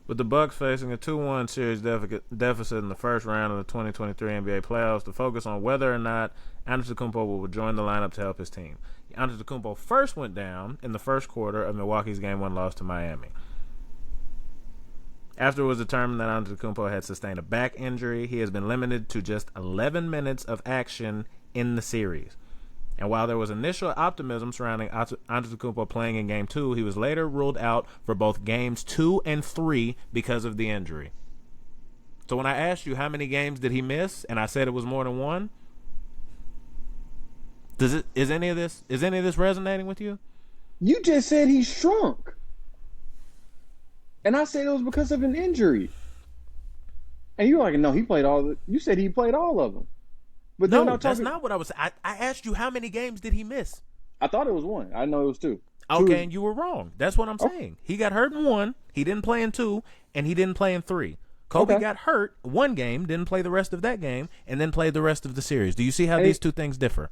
With the Bucks facing a 2-1 series deficit in the first round of the 2023 NBA playoffs, to focus on whether or not Antetokounmpo will join the lineup to help his team. Antetokounmpo first went down in the first quarter of Milwaukee's Game 1 loss to Miami. After it was determined that Antetokounmpo had sustained a back injury, he has been limited to just 11 minutes of action in the series. And while there was initial optimism surrounding Antetokounmpo playing in Game 2, he was later ruled out for both Games 2 and 3 because of the injury. So when I asked you how many games did he miss, and I said it was more than one, is any of this resonating with you? You just said he shrunk. And I said it was because of an injury. And you're like, no, he played all. You said he played all of them. But no, that's not what I was. I asked you how many games did he miss. I thought it was one. I know it was two. Okay, and you were wrong. That's what I'm saying. He got hurt in 1. He didn't play in 2, and he didn't play in 3. Kobe got hurt one game, didn't play the rest of that game, and then played the rest of the series. Do you see how these two things differ?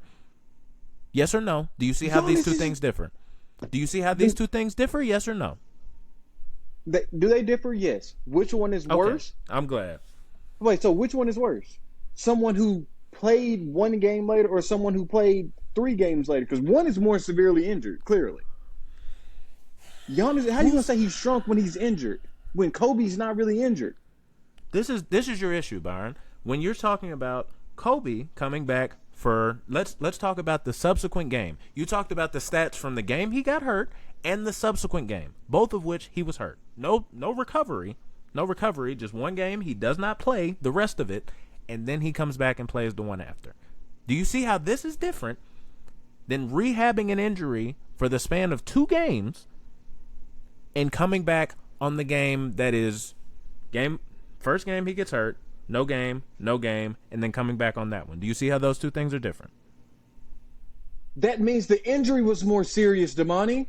Yes or no? Do you see how these two things differ? Do you see how these two things differ? Yes or no? Do they differ? Yes. Which one is worse? I'm glad. Wait, so which one is worse? Someone who played one game later, or someone who played 3 games later? Because one is more severely injured, clearly. Giannis, how are you gonna say he shrunk when he's injured, when Kobe's not really injured? This is your issue, Byron. When you're talking about Kobe coming back for let's talk about the subsequent game. You talked about the stats from the game he got hurt and the subsequent game, both of which he was hurt. No recovery, just one game he does not play the rest of it, and then he comes back and plays the one after. Do you see how this is different than rehabbing an injury for the span of 2 games and coming back on the game that is first game he gets hurt, no game, and then coming back on that one? Do you see how those two things are different? That means the injury was more serious, Damani.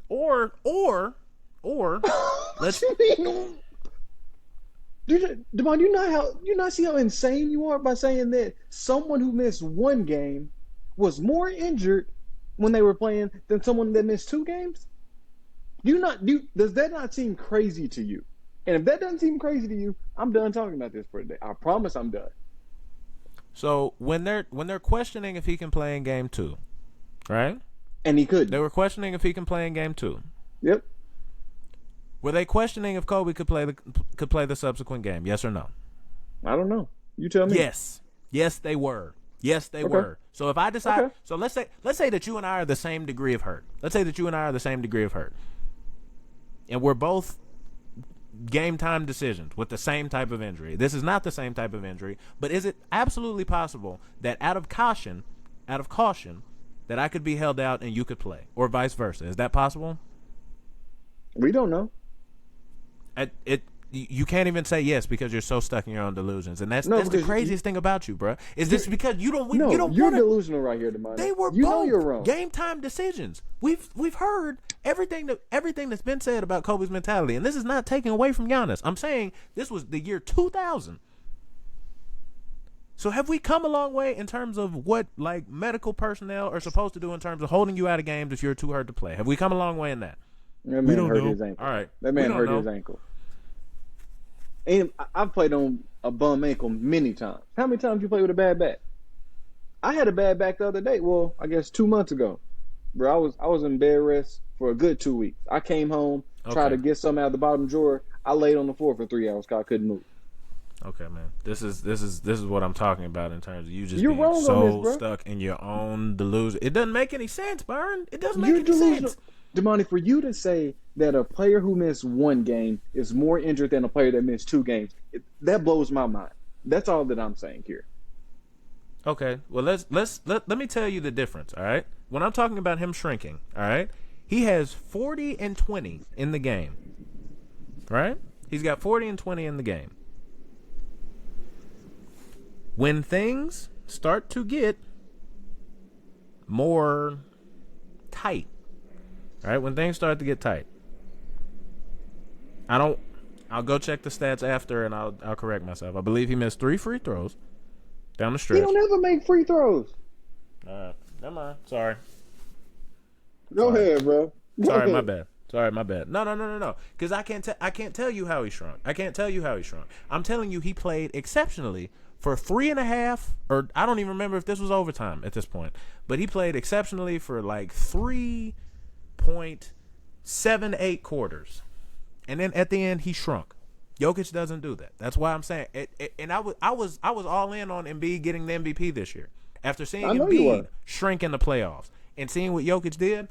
Or let's Devon, you not see how insane you are by saying that someone who missed 1 game was more injured when they were playing than someone that missed 2 games? Does that not seem crazy to you? And if that doesn't seem crazy to you, I'm done talking about this for today. I promise I'm done. So when they're questioning if he can play in Game 2, right? And he could. They were questioning if he can play in Game 2. Yep. Were they questioning if Kobe could play the subsequent game? Yes or no? I don't know. You tell me. Yes, they were. Yes, they were. So if I decide, so let's say that you and I are the same degree of hurt. And we're both game time decisions with the same type of injury. This is not the same type of injury, but is it absolutely possible that out of caution, that I could be held out and you could play, or vice versa? Is that possible? We don't know. You can't even say yes because you're so stuck in your own delusions, and that's the craziest thing about you, bro. Is this because you don't? No, you don't you're wanna, delusional right here, Damani. They were both you're wrong. Game time decisions. We've heard everything that's been said about Kobe's mentality, and this is not taking away from Giannis. I'm saying this was the year 2000. So have we come a long way in terms of what like medical personnel are supposed to do in terms of holding you out of games if you're too hurt to play? Have we come a long way in that? That man hurt his ankle. All right, that man hurt his ankle. And I've played on a bum ankle many times. How many times you play with a bad back? I had a bad back the other day. Well, I guess 2 months ago, bro. I was in bed rest for a good 2 weeks. I came home, tried Okay. to get something out of the bottom drawer. I laid on the floor for 3 hours because I couldn't move. Okay, man. This is what I'm talking about in terms of you just You're being wrong on this, so bro. stuck in your own delusion. It doesn't make any sense, Byron. It doesn't make You're any delusional. sense. Damani, for you to say that a player who missed one game is more injured than a player that missed 2 games, that blows my mind. That's all that I'm saying here. Okay. Well, let me tell you the difference. All right. When I'm talking about him shrinking, all right, he has 40 and 20 in the game. Right? He's got 40 and 20 in the game. When things start to get more tight, right? When things start to get tight, I'll go check the stats after, and I'll correct myself. I believe he missed 3 free throws down the He stretch. don't ever make free throws. All right, never mind. Sorry. Go ahead, bro. Go Sorry, my ahead. bad. Sorry, my bad. No. Because I can't tell you how he shrunk. I can't tell you how he shrunk. I'm telling you he played exceptionally for 3.5, or I don't even remember if this was overtime at this point. But he played exceptionally for like 3.78 quarters, and then at the end he shrunk. Jokic doesn't do that. That's why I'm saying it. And I was all in on Embiid getting the MVP this year after seeing I know you Embiid were. shrink in the playoffs and seeing what Jokic did.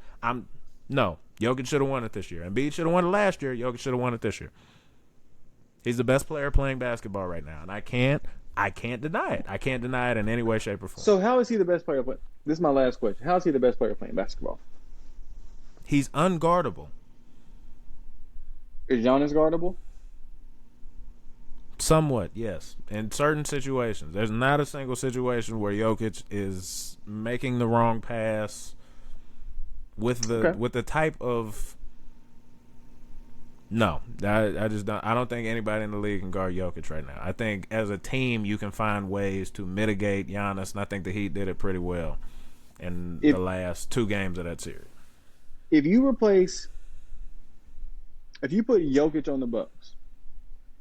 No, Jokic should have won it this year. Embiid should have won it last year. Jokic should have won it this year. He's the best player playing basketball right now, and I can't deny it. I can't deny it in any way, shape, or form. So how is he the best player playing? This is my last question. How is he the best player playing basketball? He's unguardable. Is Giannis guardable? Somewhat, yes. In certain situations. There's not a single situation where Jokic is making the wrong pass with Okay. the type of no. I just don't. I don't think anybody in the league can guard Jokic right now. I think as a team you can find ways to mitigate Giannis, and I think the Heat did it pretty well in If the last 2 games of that series. if you replace if you put Jokic on the Bucks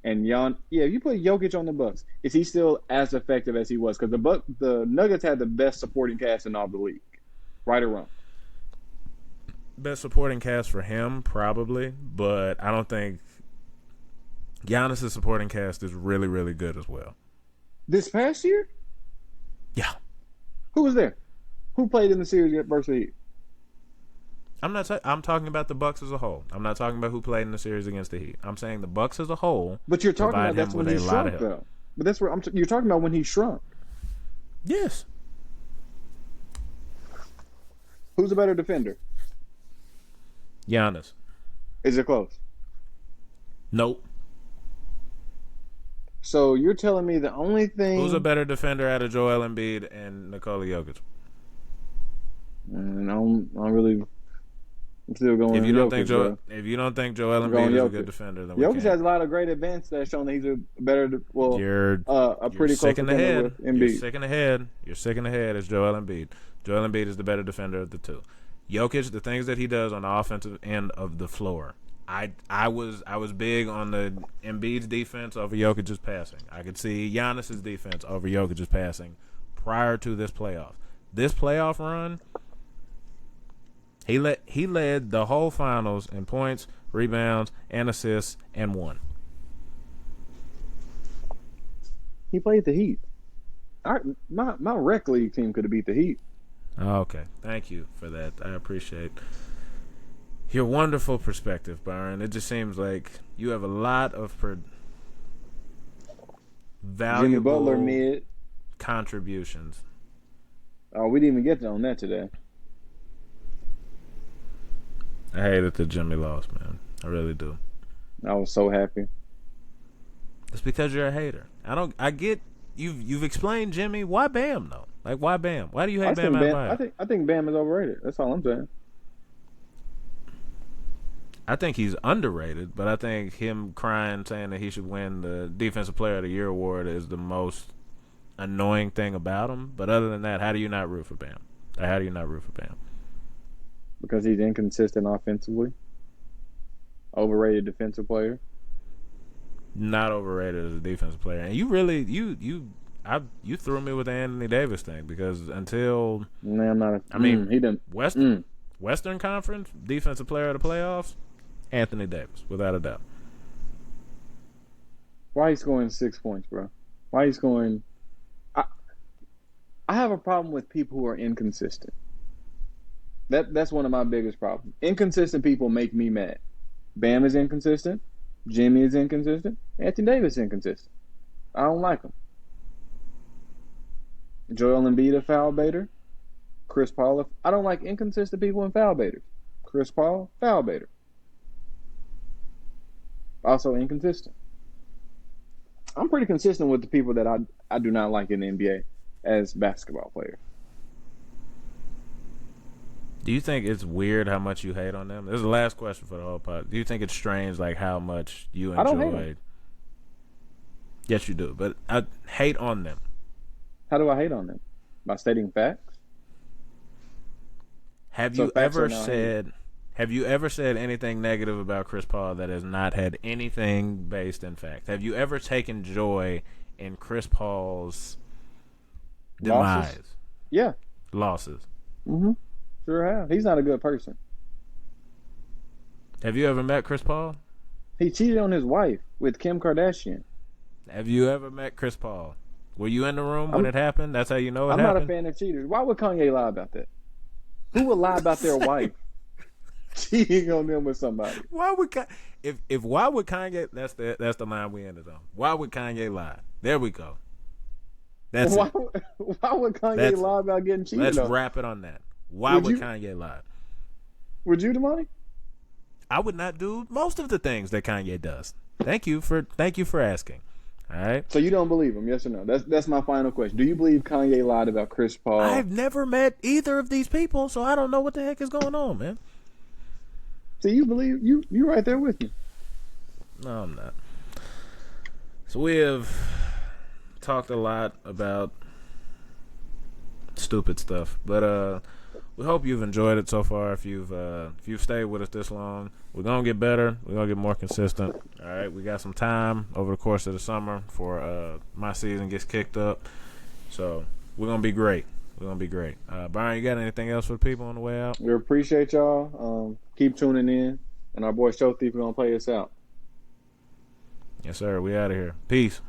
and if you put Jokic on the Bucks, is he still as effective as he was? Because the Nuggets had the best supporting cast in all the league, right or wrong. Best supporting cast for him, probably, but I don't think Giannis' supporting cast is really, really good as well. This past year, Yeah. who was there? Who played in the series versus the Heat? I'm talking about the Bucks as a whole. I'm not talking about who played in the series against the Heat. I'm saying the Bucks as a whole But you're talking provide about him that's when with he a lot of shrunk, help. though. But that's where you're talking about when he shrunk. Yes. Who's a better defender? Giannis. Is it close? Nope. So you're telling me the only Who's a thing? better defender out of Joel Embiid and Nikola Jokic? I don't really. I'm still going Jokic, bro. If you don't think Joel I'm going Embiid is a good Jokic. defender, then we Jokic can't. has a lot of great advances that shown that he's a better, You're a you're pretty close sick in the defender head. with You're Embiid. sick in the head. You're sick in the head as Joel Embiid. Joel Embiid is the better defender of the two. Jokic, the things that he does on the offensive end of the floor. I was big on the Embiid's defense over Jokic's passing. I could see Giannis's defense over Jokic's passing prior to this playoff. This playoff run, he led the whole finals in points, rebounds, and assists, and won. He played the Heat. My rec league team could have beat the Heat. Okay, thank you for that. I appreciate your wonderful perspective, Byron. It just seems like you have a lot of Jimmy Butler valuable mid. contributions. Oh, we didn't even get on that today. I hate it that Jimmy lost, man. I really do. I was so happy. It's because you're a hater. I get you've explained Jimmy. Why Bam though? Like why Bam? Why do you hate Bam Adebayo? I think Bam is overrated. That's all I'm saying. I think he's underrated, but I think him crying saying that he should win the Defensive Player of the Year award is the most annoying thing about him. But other than that, how do you not root for Bam? How do you not root for Bam? Because he's inconsistent offensively. Overrated defensive player. not overrated as a defensive player. And you really you threw me with the Anthony Davis thing because until Man, I'm not. He didn't. Western Conference defensive player of the playoffs, Anthony Davis, without a doubt. Why he's scoring 6 points, bro? Why he's scoring? I have a problem with people who are inconsistent. That's one of my biggest problems. Inconsistent people make me mad. Bam is inconsistent. Jimmy is inconsistent. Anthony Davis is inconsistent. I don't like him. Joel Embiid a foul baiter. Chris Paul. I don't like inconsistent people and foul baiters. Chris Paul, foul baiter. Also inconsistent. I'm pretty consistent with the people that I do not like in the NBA as basketball players. Do you think it's weird how much you hate on them? This is the last question for the whole pod. Do you think it's strange, like how much you enjoy? I don't hate them. Yes, you do, but I hate on them. How do I hate on them? By stating facts. Have you ever said anything negative about Chris Paul that has not had anything based in fact? Have you ever taken joy in Chris Paul's demise? Yeah. Losses. Mm-hmm. Sure have. He's not a good person. Have you ever met Chris Paul? He cheated on his wife with Kim Kardashian. Have you ever met Chris Paul? Were you in the room when it happened? That's how you know it happened? I'm not a fan of cheaters. Why would Kanye lie about that? Who would lie about their wife cheating on them with somebody? Why would why would Kanye? That's the line we ended on. Why would Kanye lie? There we go. That's why would Kanye lie about getting cheated on? Let's wrap it on that. Why would Kanye lie? Would you, Damani? I would not do most of the things that Kanye does. Thank you for asking. All right. So you don't believe him, yes or no? That's my final question. Do you believe Kanye lied about Chris Paul? I've never met either of these people, so I don't know what the heck is going on, man. So you believe you right there with me? No, I'm not. So we have talked a lot about stupid stuff, but we hope you've enjoyed it so far. If you've stayed with us this long, we're gonna get better. We're gonna get more consistent. All right, we got some time over the course of the summer for my season gets kicked up, so we're gonna be great. We're gonna be great. Brian, you got anything else for the people on the way out? We appreciate y'all. Keep tuning in, and our boy Show Thief is gonna play us out. Yes, sir. We out of here. Peace.